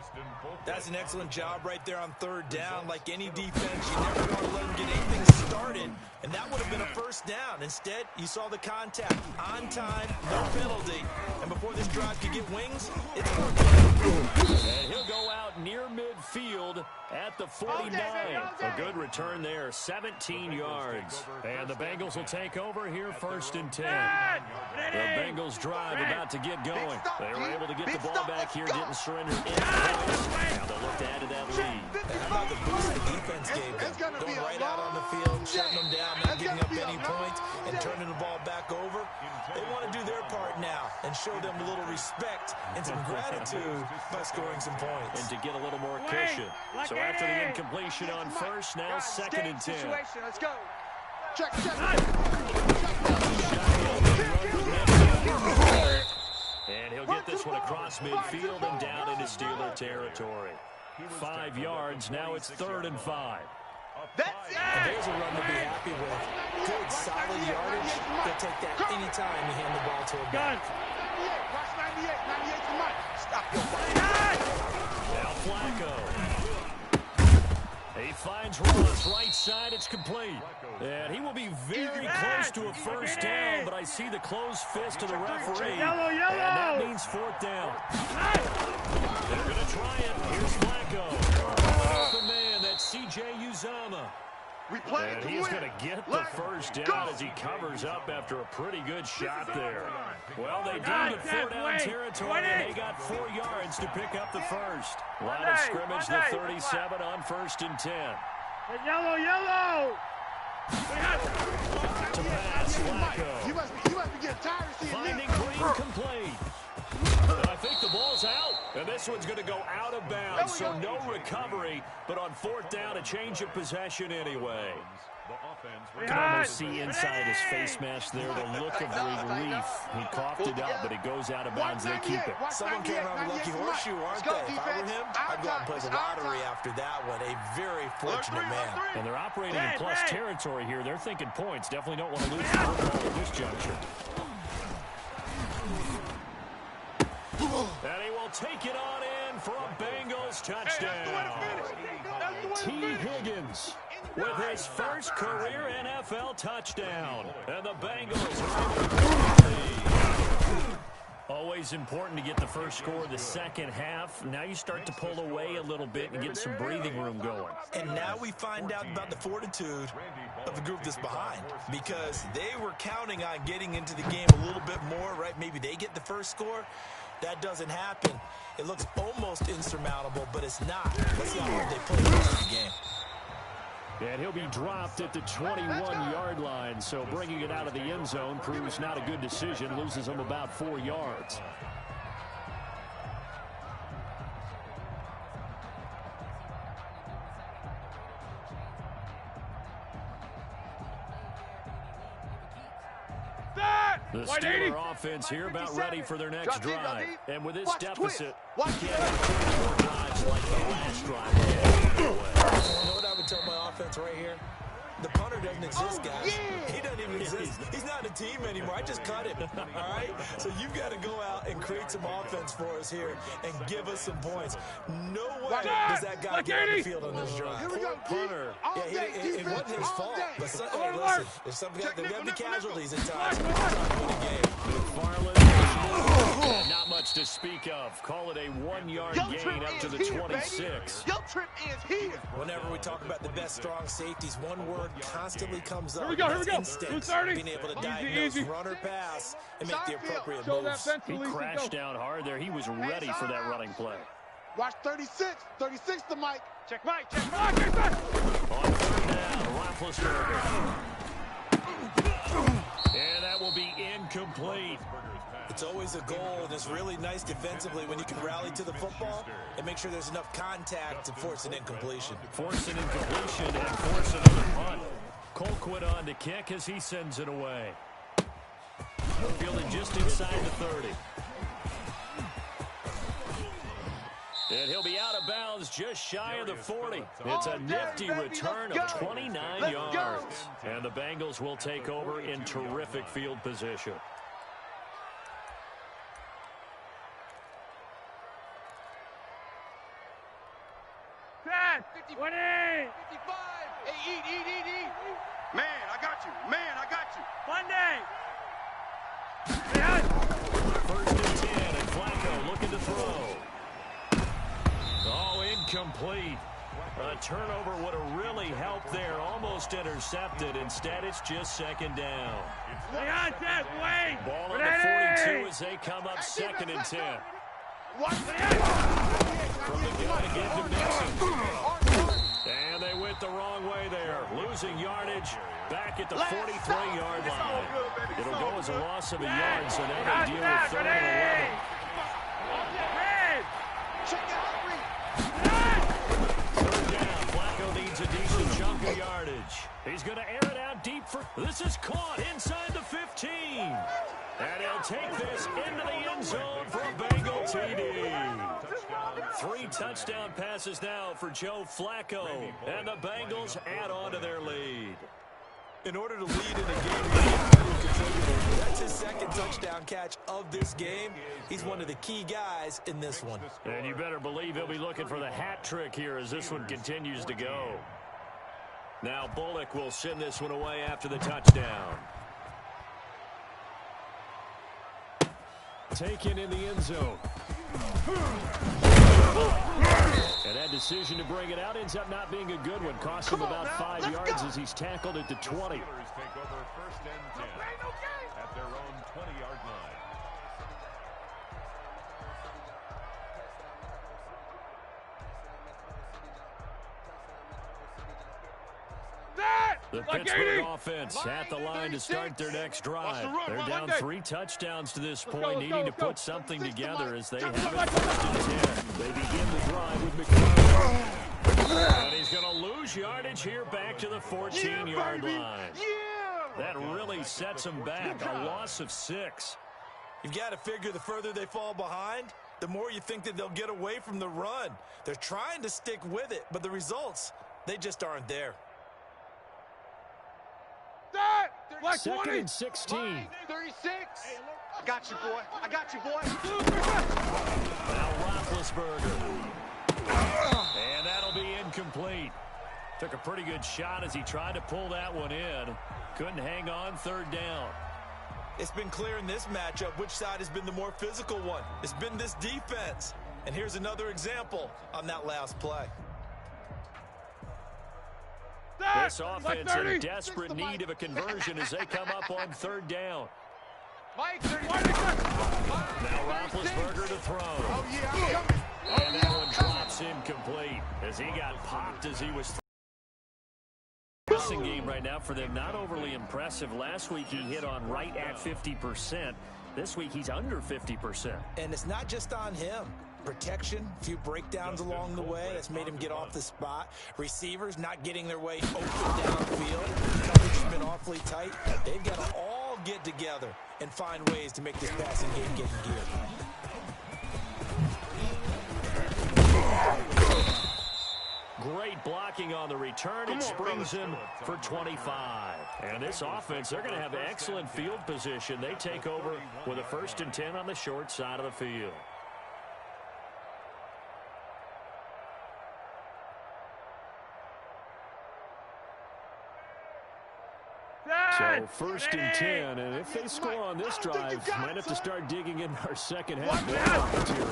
That's an excellent job right there on 3rd down. Like any defense, you never want to let them get anything started, and that would have been a 1st down. Instead, you saw the contact on time, no penalty, and before this drive could get wings, it's 4th down. And he'll go out about near midfield at the 49. A good return there, 17 yards. And the Bengals will take over here, 1st and 10. The Bengals drive about to get going. They were able to get the ball back here, didn't surrender any points. Now they'll look to add to that lead. How about the boost the defense gave them? Going right out on the field, shutting them down, not giving up any points, and turning the ball back over. They want to do their part now and show them a little respect and some gratitude by scoring some points. And to get a little more cushion. So after the incompletion on 1st, now 2nd and 10. Let's go. Check. And he'll get this one across midfield and down into Steeler territory. 5 yards, now it's 3rd and 5. That's it. And there's a run to be happy with. Good, solid yardage. They'll take that anytime you hand the ball to a back. 98, watch 98 to Mike. Stop your Now Flacco. He finds Ross right side. It's complete. And he will be very close to a 1st down, but I see the closed fist of the referee. Yellow. And that means 4th down. They're going to try it. Here's Flacco. The man, that's C.J. Uzama. And he's going to get the 1st down as he covers up after a pretty good shot there. Well, they deemed it 4-down territory, and they got 4 yards to pick up the 1st. Line of scrimmage, the 37 on 1st and 10. Yellow. To pass, Flacco. You must be getting tired of seeing Finding Green complete. And I think the ball's out, and this one's going to go out of bounds, so no recovery, but on 4th down, a change of possession anyway. You can almost see inside his face mask there the look of relief. He coughed it up, but it goes out of bounds. They keep it. Someone came around a lucky horseshoe, aren't they? If I were him, I'd go out and play the lottery after that one. A very fortunate man. And they're operating in plus territory here. They're thinking points. Definitely don't want to lose the football at this juncture. And he will take it on in for a Bengals touchdown. T. Higgins with his first career NFL touchdown. And the Bengals are always important to get the first score of the second half. Now you start to pull away a little bit and get some breathing room going. And now we find out about the fortitude of the group that's behind, because they were counting on getting into the game a little bit more, right? Maybe they get the first score. That doesn't happen. It looks almost insurmountable, but it's not. That's not what they played in the game. And he'll be dropped at the 21-yard line, so bringing it out of the end zone proves not a good decision, loses him about 4 yards. The Steeler offense here about ready for their next drive. And with this deficit, drives like the last drive. You know what I would tell my offense right here? The punter doesn't exist, guys. He doesn't even exist. He's not a team anymore. I just cut him, all right? So you've got to go out and create some offense for us here and give us some points. No way does that guy get on the field on this drive. Poor punter. Yeah, it wasn't his fault. But hey, listen, if some guy, there got to be casualties at times. It's not a good game. Not much to speak of. Call it a 1-yard gain up to the 26. Your trip is here. Whenever we talk about the best strong safeties, one word constantly comes up. Here we go. Instinct. Being able to diagnose run or pass and make the appropriate moves. He crashed down hard there. He was ready for that running play. Watch 36 to Mike. Check Mike. On 3rd down, Roethlisberger. And that will be incomplete. It's always a goal, and it's really nice defensively when you can rally to the football and make sure there's enough contact to force an incompletion. Force an incompletion and force another punt. Colquitt on to kick as he sends it away. Fielded just inside the 30. And he'll be out of bounds just shy of the 40. It's a nifty return of 29 yards. And the Bengals will take over in terrific field position. Pat, 20, 55. Hey, eat. Man, I got you. Monday. 1st and 10, and Flacco looking to throw. Oh, incomplete. A turnover would have really helped there. Almost intercepted. Instead, it's just second down. Ball on the 42 as they come up 2nd and 10. From the gun again to Mixon. And they went the wrong way there. Losing yardage back at the 43-yard line. It'll go as a loss of a yard, so now they deal with 3rd and 11. A decent chunk of yardage. He's going to air it out deep for... This is caught inside the 15. And he'll take this into the end zone for a Bengal TD. 3 touchdown passes now for Joe Flacco. And the Bengals add on to their lead. In order to lead in a game, that's his 2nd touchdown catch of this game. He's one of the key guys in this one. And you better believe he'll be looking for the hat trick here as this one continues to go. Now Bullock will send this one away after the touchdown. Taken in the end zone. And that decision to bring it out ends up not being a good one. Cost him about 5 yards as he's tackled at the 20. Take over 1st and 10 at their own 20-yard line. The Pittsburgh offense at the line to start their next drive. They're down 3 touchdowns to this point, needing to put something together as they have it 1st and 10. They begin the drive with McCarthy. And he's going to lose yardage here back to the 14-yard line. That really sets him back, a loss of 6. You've got to figure the further they fall behind, the more you think that they'll get away from the run. They're trying to stick with it, but the results, they just aren't there. 2nd and 16. 36. I got you, boy. I got you, boy. Now Roethlisberger. And that'll be incomplete. Took a pretty good shot as he tried to pull that one in. Couldn't hang on 3rd down. It's been clear in this matchup which side has been the more physical one. It's been this defense. And here's another example on that last play. This offense in desperate need of a conversion as they come up on 3rd down. Now Roethlisberger to throw. And that one drops incomplete as he got popped as he was. Passing game right now for them, not overly impressive. Last week he hit on right at 50%. This week he's under 50%. And it's not just on him. Protection, a few breakdowns along the way. That's made him get off the spot. Receivers not getting their way open downfield. Coverage has been awfully tight. They've got to all get together and find ways to make this passing game get in gear. Great blocking on the return. It springs him for 25. And this offense, they're going to have excellent field position. They take over with a 1st and 10 on the short side of the field. So 1st and 10, and if they score on this drive, might have to start digging in our second half material.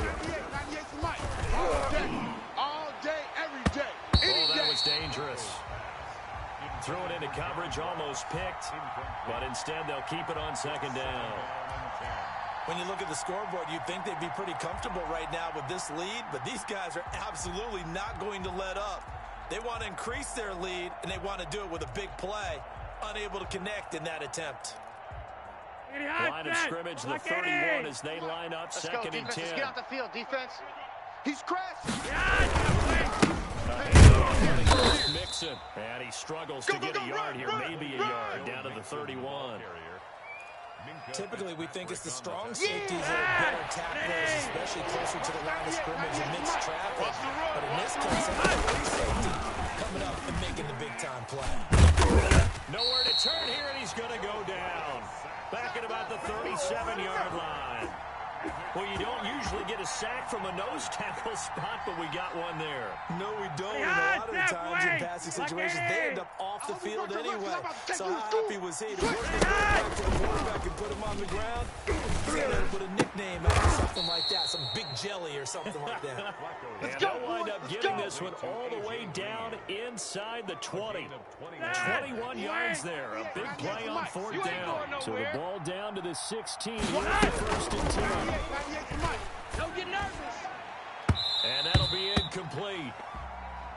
All day, every day. Oh, that was dangerous. Threw it into coverage, almost picked, but instead they'll keep it on 2nd down. When you look at the scoreboard, you'd think they'd be pretty comfortable right now with this lead, but these guys are absolutely not going to let up. They want to increase their lead, and they want to do it with a big play. Unable to connect in that attempt. Line of scrimmage, the 31 as they line up 2nd and 10. Let's get out the field, defense. He's crashed. Mixon, and he struggles to get a yard here, maybe a yard, down to the 31. Typically, we think it's the strong safeties that are better tacklers, especially closer to the line of scrimmage amidst traffic. But in this case, it's the free safety coming up and making the big-time play. Nowhere to turn here, and he's going to go down. Back at about the 37-yard line. Well, you don't usually get a sack from a nose tackle spot, but we got one there. No, we don't. And a lot of the times in passing situations, they end up off the field anyway. So how happy was he to work his way back to the quarterback and put him on the ground? Put a nickname out or something like that. Some big jelly or something like that. And they'll wind up getting this one all the way down inside the 20. 21 yards there. A big play on fourth down. So the ball down to the 16. First and 10. Don't get nervous. And that'll be incomplete.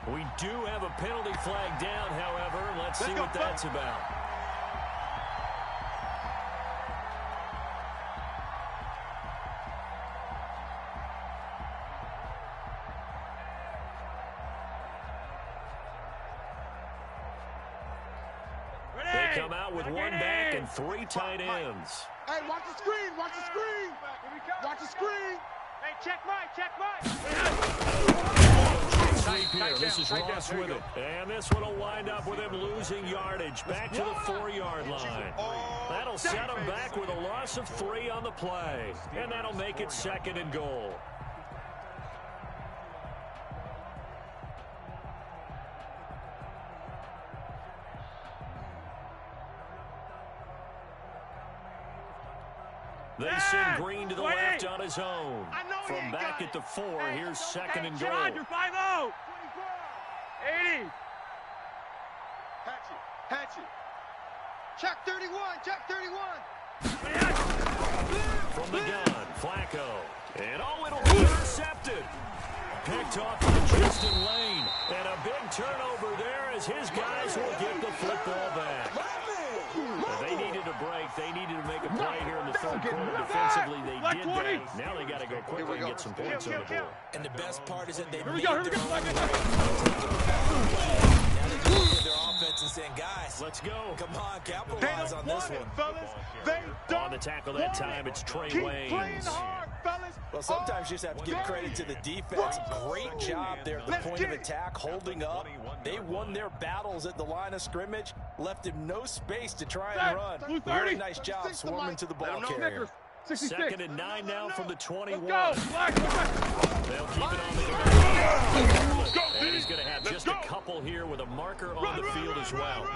We do have a penalty flag down, however. Let's see what that's about. They come out with one back and three tight ends. Hey, watch the screen, watch the screen. Watch the screen. Hey, check right. Here. This is Ross with it. And this one will wind up with him losing yardage. Back to the 4-yard line. That'll set him back with a loss of 3 on the play. And that'll make it 2nd and goal. They send Green to the left on his own. From back at the 4, here's 2nd and goal. Roger, 5-0. 80. Hatchet. Check 31. From the gun, Flacco. And it'll be intercepted. Picked off by Tristan Lane. And a big turnover there as his guys will get the football back. They needed a break. They needed to make a play here in the third quarter. Defensively, they did that. Now they got to go quickly and get some points on the board. And the best part is that they Here we go. Now they just look at their offense and saying, guys, Let's go. come on, capitalize on this one. On the tackle that time, it's Trey Waynes. Well, sometimes you just have to give credit to the defense. Great job there at the point of attack, holding up. They won their battles at the line of scrimmage, left him no space to try and run. Very nice job swarming to the ball carrier. 2nd and 9 now from the 21. Go. They'll keep it on the ground. And he's going to have just a couple here with a marker on the field as well.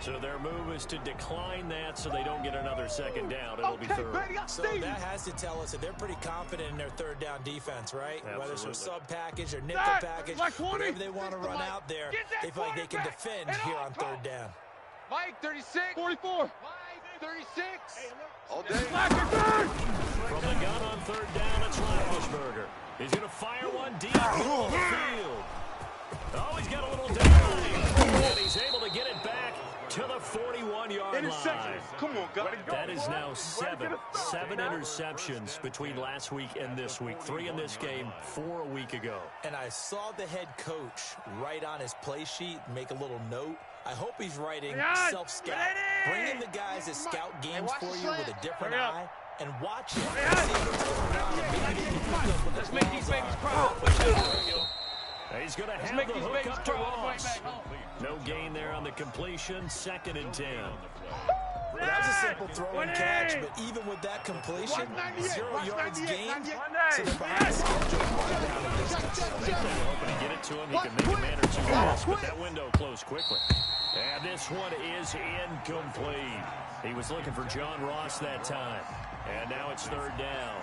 So their move is to decline that so they don't get another 2nd down. It'll be 3rd. So that has to tell us that they're pretty confident in their 3rd down defense, right? Absolutely. Whether it's from sub package or nickel package, whatever they want to run out there, they feel like they can defend here on 3rd down. Mike, 36. 44. Mike, 36. All day. From the gun on 3rd down, it's Roethlisberger. He's going to fire one deep middle of the field. Oh, he's got a little down. And he's able to get it back to the 41-yard line. Come on, guys. That is now 7 interceptions between last week and this week. 3 in this game, 4 a week ago. And I saw the head coach write on his play sheet, make a little note. I hope he's writing self-scout. Bring in the guys that scout games for you with a different eye and watch it. And see what's going on. Let's make these babies proud. He's going to have the hook up to Ross. No gain there on the completion. 2nd and 10. Well, that was a simple throw and catch, but even with that completion, 0 yards gained, so they're behind the schedule. Hoping to get it to him. He can make a man or two miss, but that window closed quickly. And this one is incomplete. He was looking for John Ross that time. And now it's 3rd down.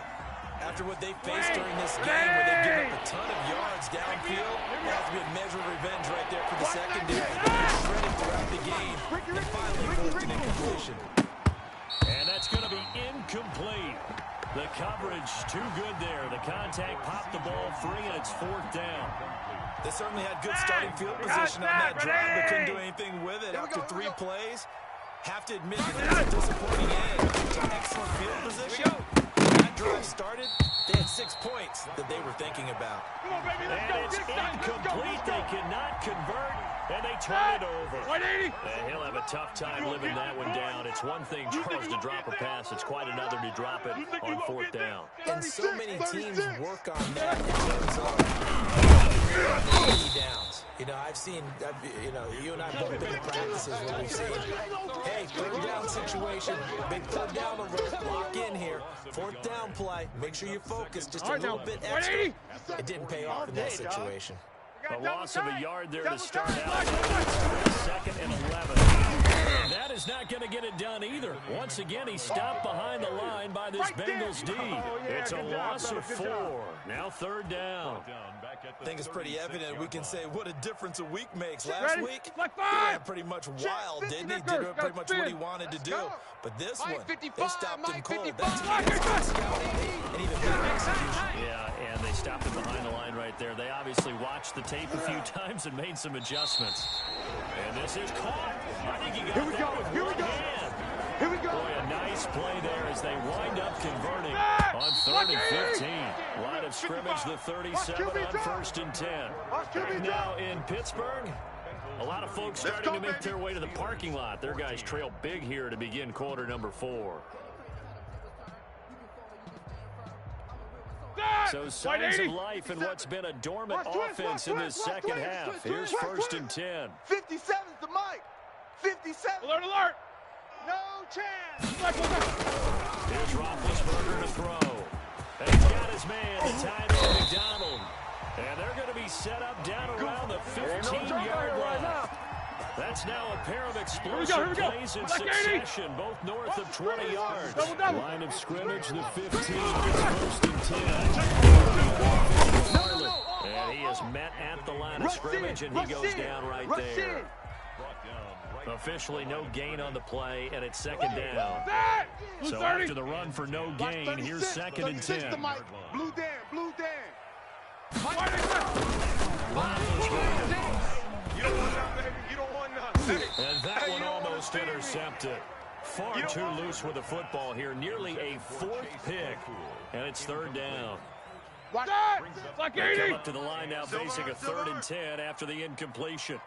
After what they faced during this game, where they've given up a ton of yards downfield, there has to be a measure of revenge right there for the secondary. They're shredded throughout the game, and finally forced an incompletion. And that's going to be incomplete. The coverage too good there. The contact popped the ball free, and it's 4th down. They certainly had good starting field position on that drive, but couldn't do anything with it after 3 plays. Have to admit that that's a disappointing end to excellent field position. Drive started, they had 6 points that they were thinking about. And it's incomplete. They cannot convert, and they turn it over. 180. And he'll have a tough time living that one down. It's one thing, Charles, to drop a pass. It's quite another to drop it on 4th down. And so many teams work on that in terms of 80 downs. You know, you and I both been in practices where we've seen, hey, 3rd down situation, big 3rd down alert, lock in here, 4th down play, make sure you focus just a little bit extra. It didn't pay off in that situation. A loss of a yard there to start out. 2nd and 11. That is not going to get it done either. Once again, he stopped behind the line by by this Bengals D. It's a loss of 4. Now third down. I think it's pretty evident. We can say what a difference a week makes. Last week, he ran pretty much wild, didn't he? Did pretty much what he wanted to do. But this one, they stopped him cold. That's scouting and even better execution. Yeah, and they stopped him behind the line right there. They obviously watched the tape a few times and made some adjustments. And this is caught. I think he got that with one hand. Here we go. Boy, a nice play there as they wind up converting on 3rd and 15. Line of scrimmage, the 37 on 1st and 10. Now in Pittsburgh, a lot of folks starting to make their way to the parking lot. Their guys trail big here to begin quarter number 4. So signs of life in what's been a dormant offense in this second half. Here's 1st and 10. 57's the mic. 57. Alert, alert. No chance. Here's Roethlisberger to throw. And he's got his man, the tight end, McDonald. And they're going to be set up down around the 15-yard line. That's now a pair of explosive plays in succession, both north of 20 yards. Line of scrimmage, the 15, 1st and 10. And he is met at the line of scrimmage, and he goes down right there. Officially no gain on the play, and it's 2nd down. So after the run for no gain, here's 2nd and 10. Blue Dan, blue Dan. You don't want none, baby. You don't want none. And that one almost intercepted. Far too loose with the football here. Nearly a 4th pick, and it's 3rd down. Watch that! Like They come up to the line now facing a 3rd and 10 after the incompletion.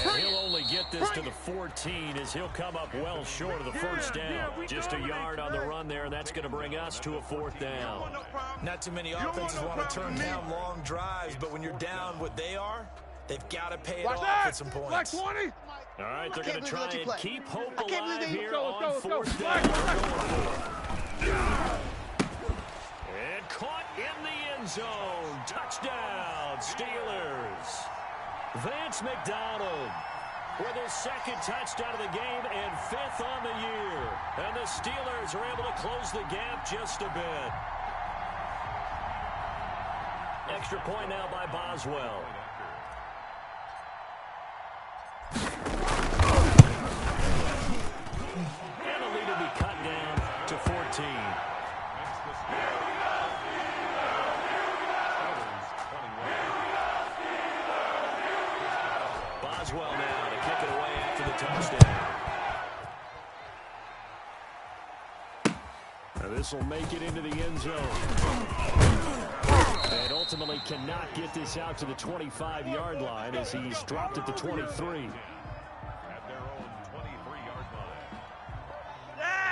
And he'll only get this to the 14 as he'll come up well short of the 1st down. Just a yard on the run there, and that's going to bring us to a 4th down. Not too many offenses want to turn down long drives, but when you're down what they are, they've got to pay it off at some point. Like 20. All right, they're going to try and keep hope alive here go, on 4th down. And caught in the end zone. Touchdown, Steelers. Vance McDonald with his 2nd touchdown of the game and 5th on the year. And the Steelers are able to close the gap just a bit. Extra point now by Boswell. And the lead will be cut down to 14. Boswell now to kick it away after the touchdown. Now this will make it into the end zone. And ultimately cannot get this out to the 25-yard line as he's dropped at the 23.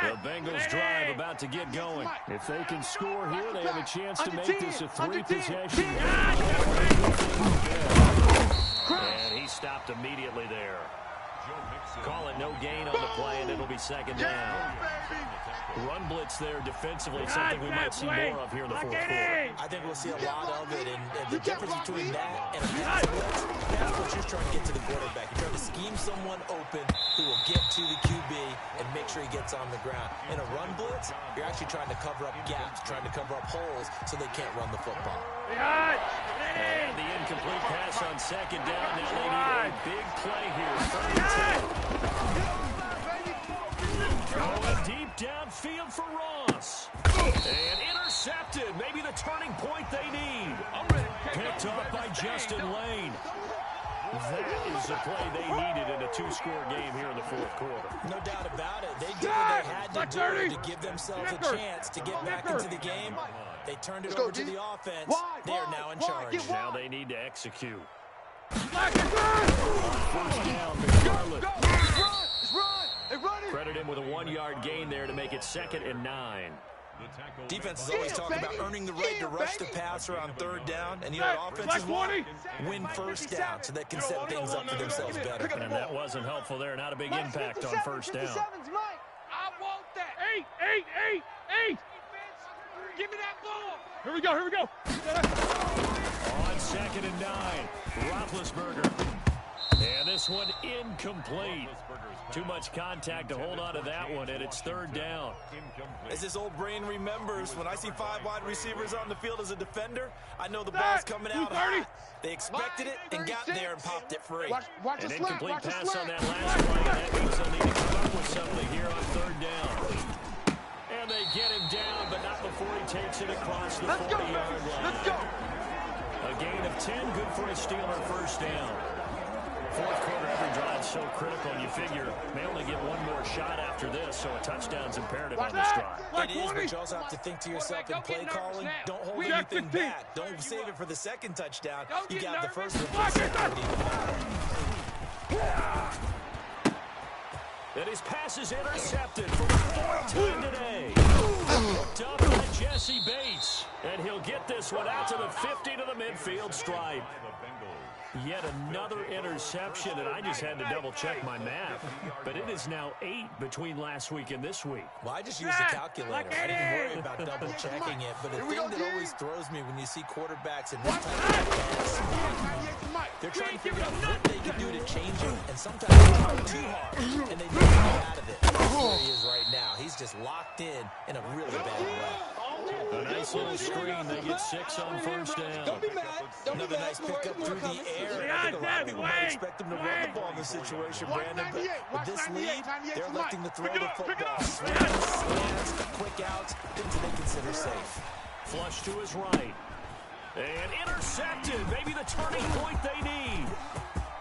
The Bengals drive about to get going. If they can score here, they have a chance to make this a 3-possession. And he stopped immediately there. Call it no gain on the play, and it'll be 2nd down. Run blitz there defensively, something we might see more of here in the 4th quarter. I think we'll see a lot of it, and the difference between that and a pass blitz, that's what you're trying to get to the quarterback. You're trying to scheme someone open who will get to the QB and make sure he gets on the ground. In a run blitz, you're actually trying to cover up gaps, trying to cover up holes so they can't run the football. And the incomplete pass on 2nd down. Now they need a big play here. 3rd and 10. Going deep downfield for Ross. And intercepted. Maybe the turning point they need. Picked up by Justin Lane. That is the play they needed in a 2-score game here in the 4th quarter. No doubt about it. They did what they had to do to give themselves a chance to get back into the game. They turned it over to the offense. They are now in charge. Now they need to execute. 1st down, McFarland. Credit him with a 1-yard gain there to make it 2nd and 9. Defenses always talk about earning the right to rush the passer on 3rd down. And you know what offenses want? Win 1st down so they can set things up for themselves better. And that wasn't helpful there. Not a big impact on 1st down. I want that. 8. Give me that ball. Here we go. On 2nd and 9. Roethlisberger And this one incomplete. Too much contact to hold on to that one, and it's third down. As his old brain remembers, when I see 5 wide receivers on the field as a defender, I know the ball's coming out hot. They expected it and got there and popped it free. Watch An the incomplete slant. pass on that last play. That means they'll need to come up with something here on third down. And they get him down, but not before he takes it across the 40-yard line. Let's go. A gain of 10, good for a Steeler first down. Fourth quarter, every drive so critical, and you figure they only get one more shot after this, so a touchdown's imperative on this drive. It is, but you also have to think to yourself in play calling, don't hold anything back. Don't save it for the second touchdown. You got the first one. And his pass is intercepted for the fourth time today. Hooked up by Jesse Bates. And he'll get this one out to the 50 to the midfield stripe. Yet another interception, and I just had to double-check my math. But it is now 8 between last week and this week. Well, I just used the calculator. I didn't worry about double-checking it. But the thing that always throws me when you see quarterbacks in this type of pass, they're trying to figure out what they can do to change it, and sometimes they try too hard, and they don't get out of it. That's where he is right now. He's just locked in a really bad way. A nice little screen. They get 6 on first down. Don't be mad. Another nice pickup through the air. I think a lot of people might expect him to run the ball in this situation, Brandon, but with this lead, they're electing to throw the football. Slants, quick outs, things that they consider safe. Flush to his right. And intercepted. Maybe the turning point they need.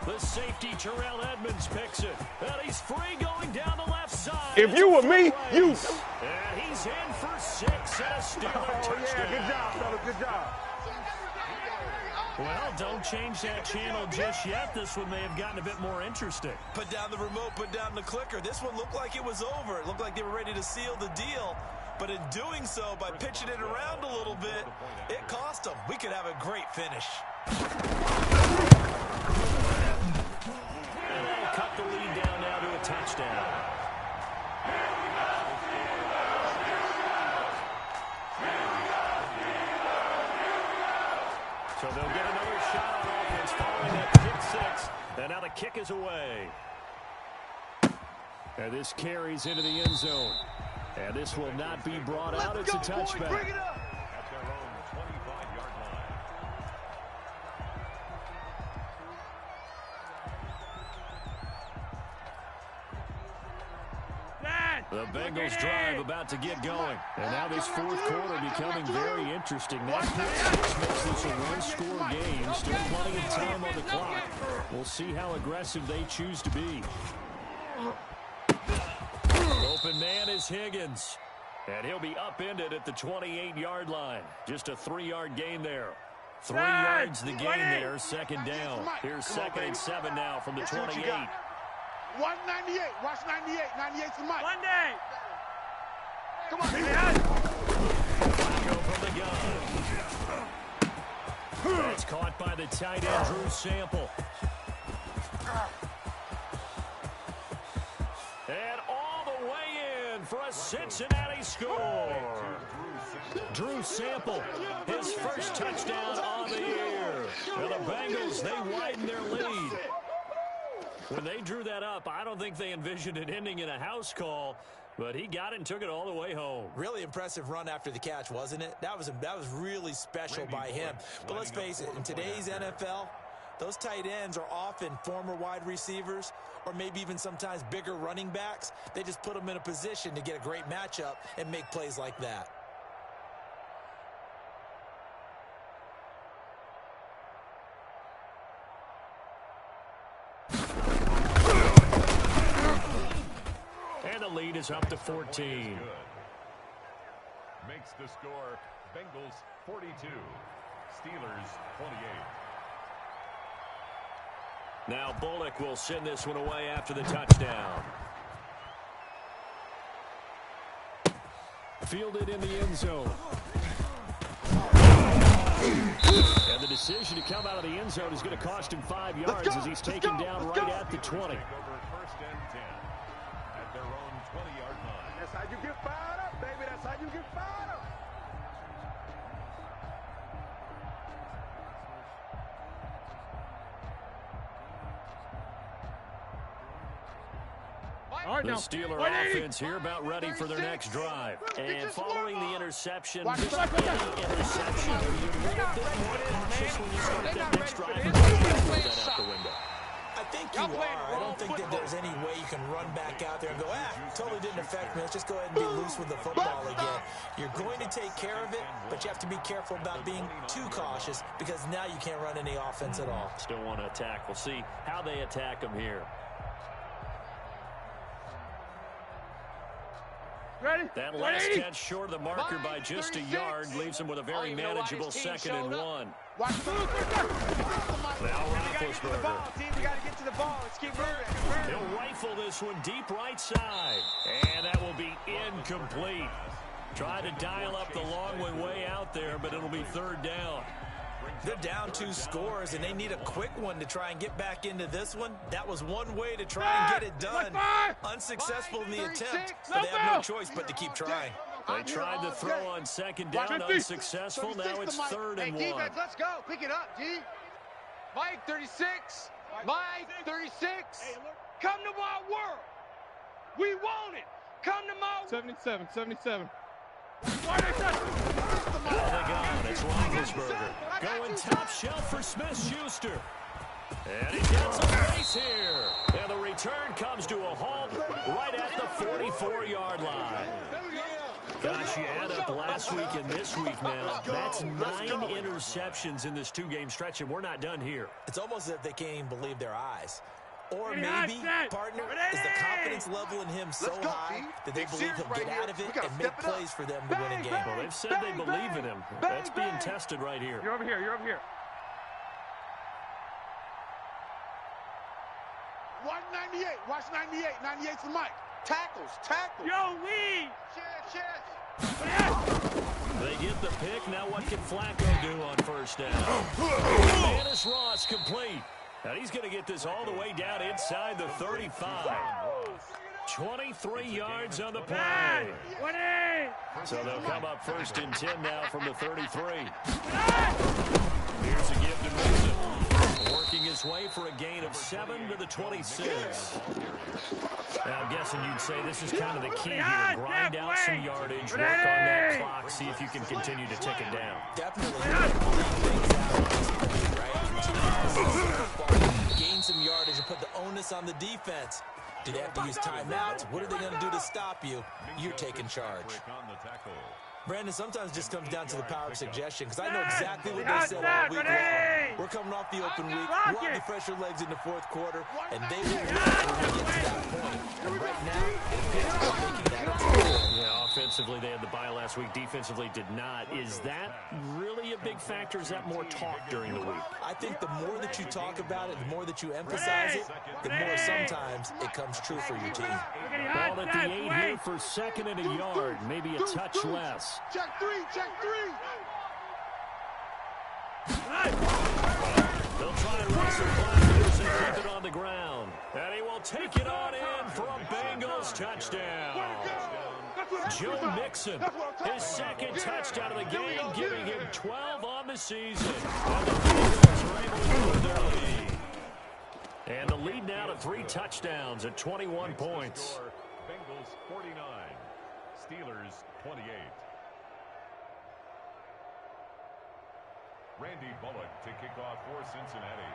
The safety, Terrell Edmonds, picks it. And he's free going down the left side. If you were me, you. And he's in for 6 and a Steeler touchdown. Yeah, good job, fellas. Good job. Well, don't change that channel just yet. This one may have gotten a bit more interesting. Put down the remote, put down the clicker. This one looked like it was over. It looked like they were ready to seal the deal. But in doing so, by pitching it around a little bit, it cost them. We could have a great finish. And they'll cut the lead down now to a touchdown. So they'll get another shot on offense following that kick 6. And now the kick is away. And this carries into the end zone. And this will not be brought out. It's a touchback. At their own 25-yard line. The Bengals drive about to get going. And now this fourth quarter becoming very interesting. That makes this a one-score game. Still plenty of time on the clock. We'll see how aggressive they choose to be. Open man is Higgins. And he'll be upended at the 28-yard line. Just a 3-yard gain there. 3 yards the gain there, second down. Here's second and 7 now from the 28. 198. Watch 98. 98's the mic. Monday. Come on, baby. Go from the gun. That's caught by the tight end, Drew Sample. And all the way in for a Cincinnati score. Drew Sample, his first touchdown on the year. And the Bengals, they widen their lead. When they drew that up, I don't think they envisioned it ending in a house call, but he got it and took it all the way home. Really impressive run after the catch, wasn't it? That was really special by him. But let's face it, in today's NFL, those tight ends are often former wide receivers or maybe even sometimes bigger running backs. They just put them in a position to get a great matchup and make plays like that. And the lead is up to 14. Makes the score Bengals 42, Steelers 28. Now Bullock will send this one away after the touchdown. Fielded in the end zone. And the decision to come out of the end zone is going to cost him 5 yards as he's taken down right at the 20. Over first and 10 at their own 20-yard line. That's how you get fired up, baby. That's how you get fired up. The Steeler offense here about ready for their next drive. And following the interception, just any interception, are you a little bit more cautious when you start that next drive and throw that out the window? I think you are. I don't think that there's any way you can run back out there and go, totally didn't affect me. Let's just go ahead and be loose with the football again. You're going to take care of it, but you have to be careful about being too cautious because now you can't run any offense at all. Still want to attack. We'll see how they attack them here. Ready? That last catch short of the marker by just a yard leaves him with a very manageable 2nd and 1. Now Roethlisberger. Team, we got to get to the ball. Let's keep moving. He'll rifle this one deep right side. And that will be incomplete. Try to dial up the long way out there, but it'll be 3rd down. They're down 2 scores, and they need a quick one to try and get back into this one. That was one way to try and get it done. Unsuccessful in the attempt, but they have no choice but to keep trying. They tried to throw on 2nd down, unsuccessful. Now it's 3rd and 1. Defense, let's go. Pick it up, D. Mike, 36. Mike, 36. Come to my world. We want it. Come to my world. 77. Out they go. It's Roethlisberger. Going top shelf for Smith-Schuster. And he gets a race here. And the return comes to a halt right at the 44-yard line. Gosh, you add up last week and this week now. That's 9 interceptions in this 2-game stretch, and we're not done here. It's almost as if they can't even believe their eyes. Or maybe, partner, is the confidence level in him so high that they believe he'll get out of it and make plays for them to win a game. Well, they've said they believe in him. That's being tested right here. You're over here. You're over here. 198. Watch 98. 98's the mic. Tackles. Yo, Lee. They get the pick. Now what can Flacco do on 1st down? Dennis Ross complete. And he's going to get this all the way down inside the 35. 23 yards on the play. So they'll come up 1st and 10 now from the 33. Here's a give to Mason. Working his way for a gain of 7 to the 26. Now, I'm guessing you'd say this is kind of the key here. Grind out some yardage, work on that clock, see if you can continue to tick it down. Definitely. Gain some yardage and put the onus on the defense. Do they have to use timeouts? What are they going to do to stop you? You're taking charge. Brandon, sometimes it just comes down to the power of suggestion, because I know exactly what they said all week long. We're coming off the open week. We want to fresh your legs in the 4th quarter, and they will win when we get to that point. And right now, it appears they're making that. Yeah, offensively, they had the bye last week. Defensively, did not. Is that really a big factor? Is that more talk during the week? I think the more that you talk about it, the more that you emphasize it, the more sometimes it comes true for your team. Ball at the 8 here for 2nd and a yard, maybe a touch less. Check 3. They'll try and run some blockers and keep it on the ground. And he will take it on in for a Bengals touchdown. Joe Mixon, his 2nd touchdown of the game, giving him 12 on the season. And the Bengals are able to move their lead. And the lead now to 3 touchdowns at 21 points. Bengals 49, Steelers 28. Randy Bullock to kick off for Cincinnati.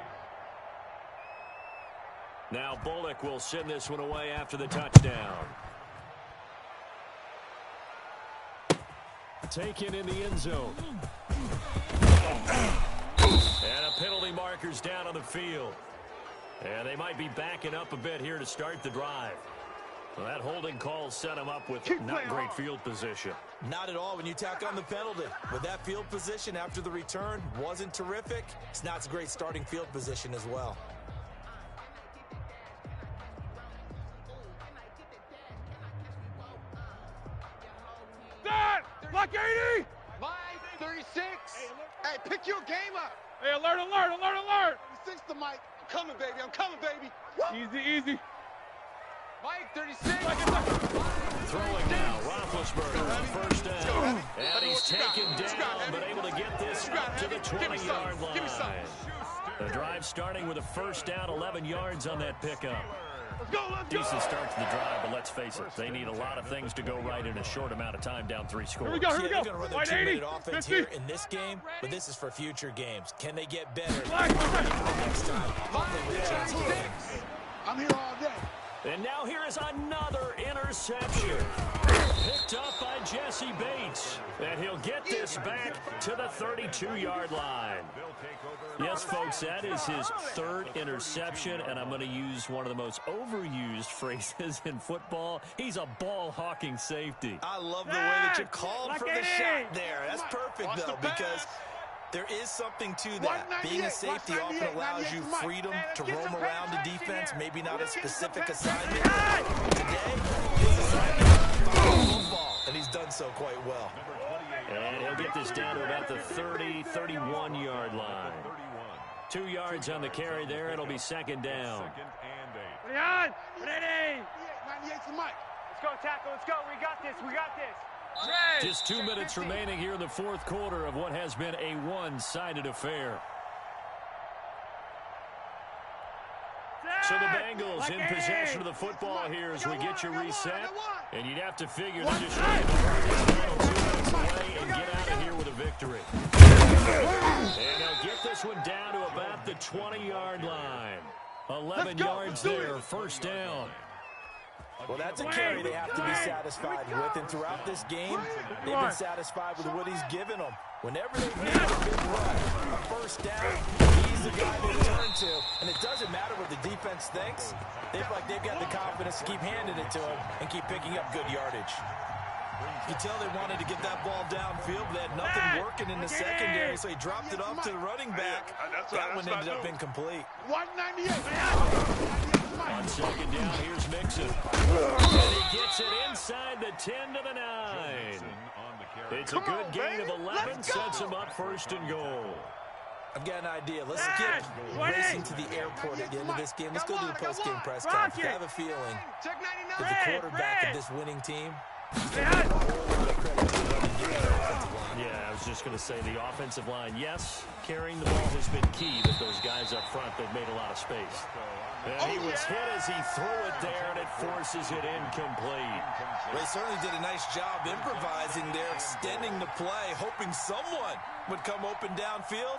Now Bullock will send this one away after the touchdown. Taken in the end zone. And a penalty marker's down on the field. And they might be backing up a bit here to start the drive. Well, that holding call set him up with not great field position. Not at all when you tack on the penalty. With that field position after the return wasn't terrific, it's not a great starting field position as well. Block 80! Mike, 36. Hey, pick your game up. Hey, alert! 36 the mic. I'm coming, baby. Easy. Mike, 36. Throwing now, Roethlisberger on 1st down. And he's taken down, but able to get this up to the 20-yard line. The drive starting with a 1st down, 11 yards on that pickup. Let's go, let's go. Decent start to the drive, but let's face it, they need a lot of things to go right in a short amount of time down 3 scores. Here we go, here we Yeah, go. they're going to run their 2-minute offense here in this game, but this is for future games. Can they get better next time? Hopefully with a chance to win. I'm here all day. And now here is another interception. Picked up by Jesse Bates. And he'll get this back to the 32-yard line. Yes, folks, that is his 3rd interception, and I'm going to use one of the most overused phrases in football. He's a ball-hawking safety. I love the way that you called for the shot there. That's perfect, though, because there is something to that. Being a safety often allows you freedom to roam around the defense, maybe not a specific assignment. Today, his assignment is follow the ball, and he's done so quite well. And he'll get this down to about the 30, 31-yard line. 2 yards on the carry there. It'll be 2nd down. Leon, ready. 98's the mic. Let's go, tackle. Let's go. We got this. We got this. Just 2 minutes remaining here in the 4th quarter of what has been a one-sided affair. So the Bengals in possession of the football here as we get you reset. And you'd have to figure they're just trying to burn this final 2 minutes away and get out of here with a victory. And they'll get this one down to about the 20-yard line. 11 yards there, 1st down. Well, that's a carry they have to be satisfied with, and throughout this game, they've been satisfied with what he's given them. Whenever they've needed a big run, a 1st down, he's the guy they turn to, and it doesn't matter what the defense thinks. They feel like they've got the confidence to keep handing it to him and keep picking up good yardage. You can tell they wanted to get that ball downfield, but they had nothing working in the secondary, so he dropped it off to the running back. That one ended up incomplete. 198. On 2nd down, here's Mixon. And he gets it inside the 10 to the 9. It's a good gain of 11, sets him up 1st and goal. I've got an idea. Let's skip racing to the airport at the end of this game. Let's go to the post-game press conference. I have a feeling that the quarterback of this winning team is going to get a whole lot of credit for running game and offensive line. Yeah, I was just going to say the offensive line, yes, carrying the ball has been key, but those guys up front, they've made a lot of space. And he was hit as he threw it there, and it forces it incomplete. They certainly did a nice job improvising there, extending the play, hoping someone would come open downfield,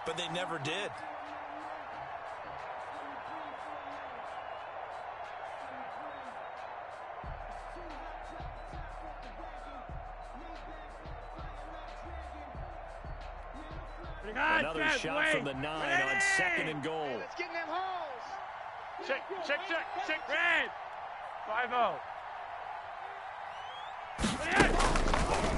but they never did. Another shot from the 9 on 2nd and goal. Let's get in them holes. Check. Red. 5-0.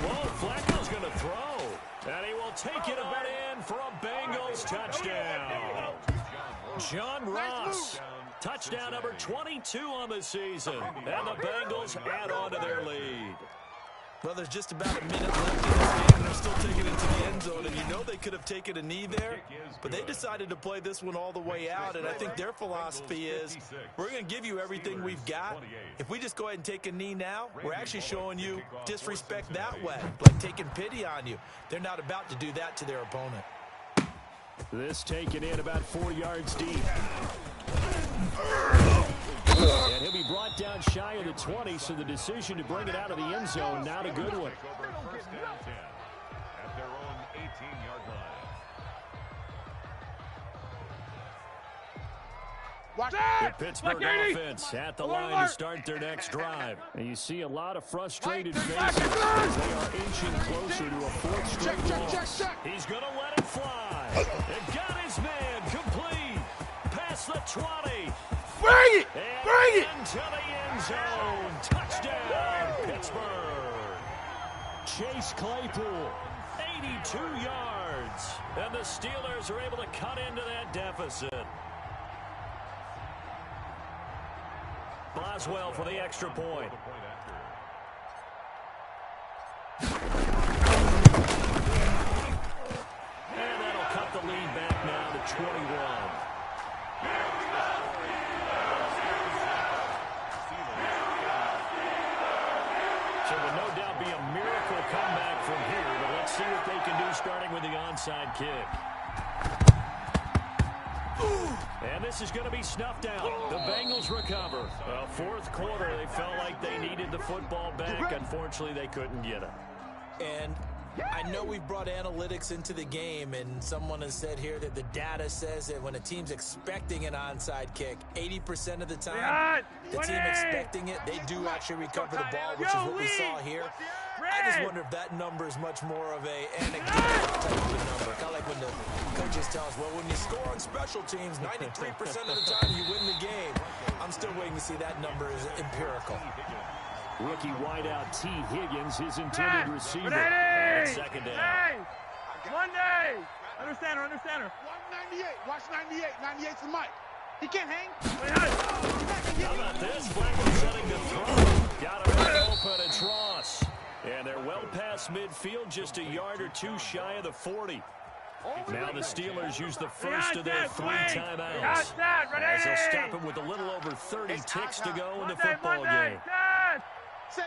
Whoa, Flacco's going to throw. And he will take it on in for a Bengals touchdown. John Ross, touchdown number 22 on the season. And the Bengals add on to their lead. Well, there's just about a minute left in this game, and they're still taking it to the end zone. And you know they could have taken a knee there, but they decided to play this one all the way out. And I think their philosophy is, we're going to give you everything we've got. If we just go ahead and take a knee now, we're actually showing you disrespect that way, like taking pity on you. They're not about to do that to their opponent. This taken in about 4 yards deep. And he'll be brought down shy of the 20, so the decision to bring it out of the end zone, not a good one. First down 10 at their own 18-yard line. The Pittsburgh offense at the line to start their next drive. And you see a lot of frustrated faces as they are inching closer to a 4th straight loss. He's going to let it fly. And got his man complete. Past the 20. Bring it! Bring it! Into the end zone. Touchdown, Pittsburgh. Chase Claypool, 82 yards. And the Steelers are able to cut into that deficit. Boswell for the extra point. And that'll cut the lead back now to 21. So will no doubt be a miracle comeback from here, but let's see what they can do starting with the onside kick. And this is going to be snuffed out. The Bengals recover. Fourth quarter, they felt like they needed the football back. Unfortunately, they couldn't get it. And I know we've brought analytics into the game, and someone has said here that the data says that when a team's expecting an onside kick, 80% of the time, the team expecting it, they do actually recover the ball, which is what we saw here. I just wonder if that number is much more of a anecdotal type of a number. Kind of like when the coaches tell us, well, when you score on special teams, 93% of the time you win the game. I'm still waiting to see that number is empirical. Rookie wideout T. Higgins, his intended receiver. Second down. Hey! Monday! Under center. 198. Watch 98. 98's the mic. He can't hang. How about this? Flacco setting the throw. Got it right open. It's Ross. And they're well past midfield, just a yard or two shy of the 40. Now the Steelers use the first of their 3 timeouts. As they'll stop it with a little over 30 ticks to go in the football game. Safe.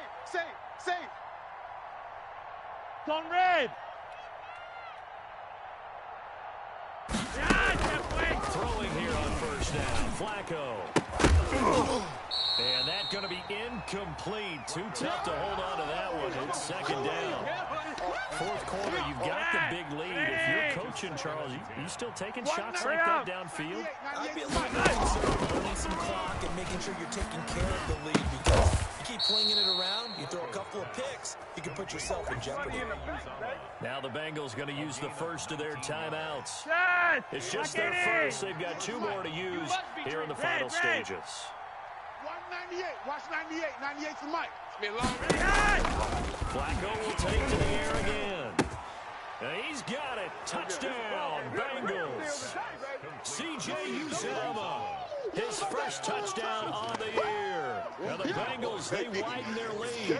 It's on red. Throwing here on first down. Flacco. And that's going to be incomplete. Too tough to hold on to that one. It's second down. Fourth quarter, you've got the big lead. If you're coaching, Charles, you still taking shots like that downfield? I'd be a little bit concerned running some clock and making sure you're taking care of the lead, because you keep flinging it around, you throw a couple of picks, you can put yourself in jeopardy. Now the Bengals going to use the first of their timeouts. It's just their first. They've got 2 more to use here in the final stages. 198. Watch 98. 98's the mic. Flacco will take to the air again. And he's got it. Touchdown, Bengals. C.J. Uzomah, his first touchdown on the year. And the Bengals, they widen their lead.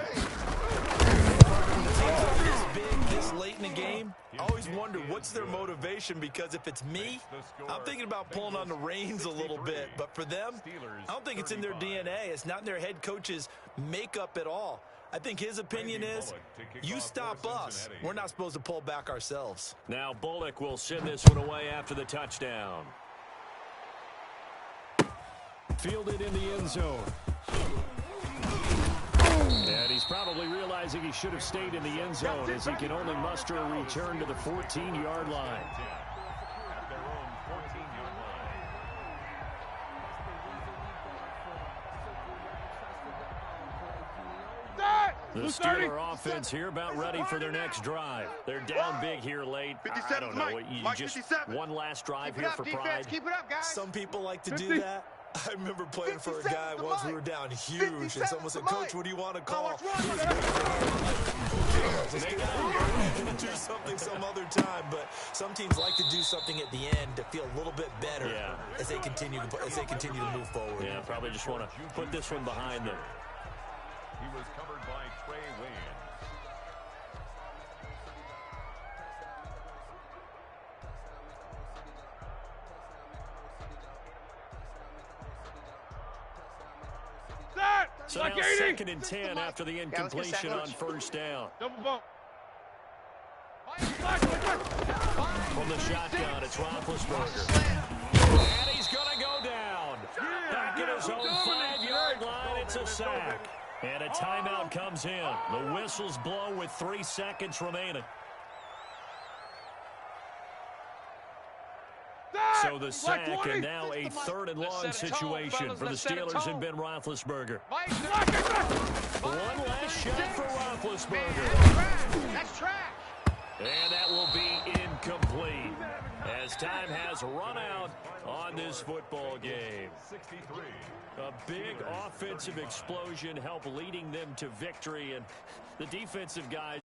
This big, this late in the game, I always wonder what's their motivation, because if it's me, I'm thinking about pulling on the reins a little bit. But for them, I don't think it's in their DNA. It's not in their head coach's makeup at all. I think his opinion is, you stop us, we're not supposed to pull back ourselves. Now Bullock will send this one away after the touchdown. Fielded in the end zone. And he's probably realizing he should have stayed in the end zone, as he can only muster a return to the 14-yard line. The Steeler offense here about ready for their next drive. They're down big here late. I don't know. You just one last drive here for pride. Keep it up, guys. Some people like to do that. I remember playing for a guy once. We were down huge, and someone said, "Coach, what do you want to call?" Do something some other time, but some teams like to do something at the end to feel a little bit better as they continue to move forward. Yeah, probably just want to put this one behind them. He was covered by Trey Wayne. So now 2nd and 10 after the incompletion on first down. Double bump. From the shotgun, it's Roethlisberger. And he's going to go down. Back at his own 5-yard line, it's a sack. And a timeout comes in. The whistles blow with 3 seconds remaining. So the sack, and now a 3rd and long situation for the Steelers and Ben Roethlisberger. One last shot for Roethlisberger. That's trash. And that will be incomplete, as time has run out on this football game. A big offensive explosion helped leading them to victory, and the defensive guys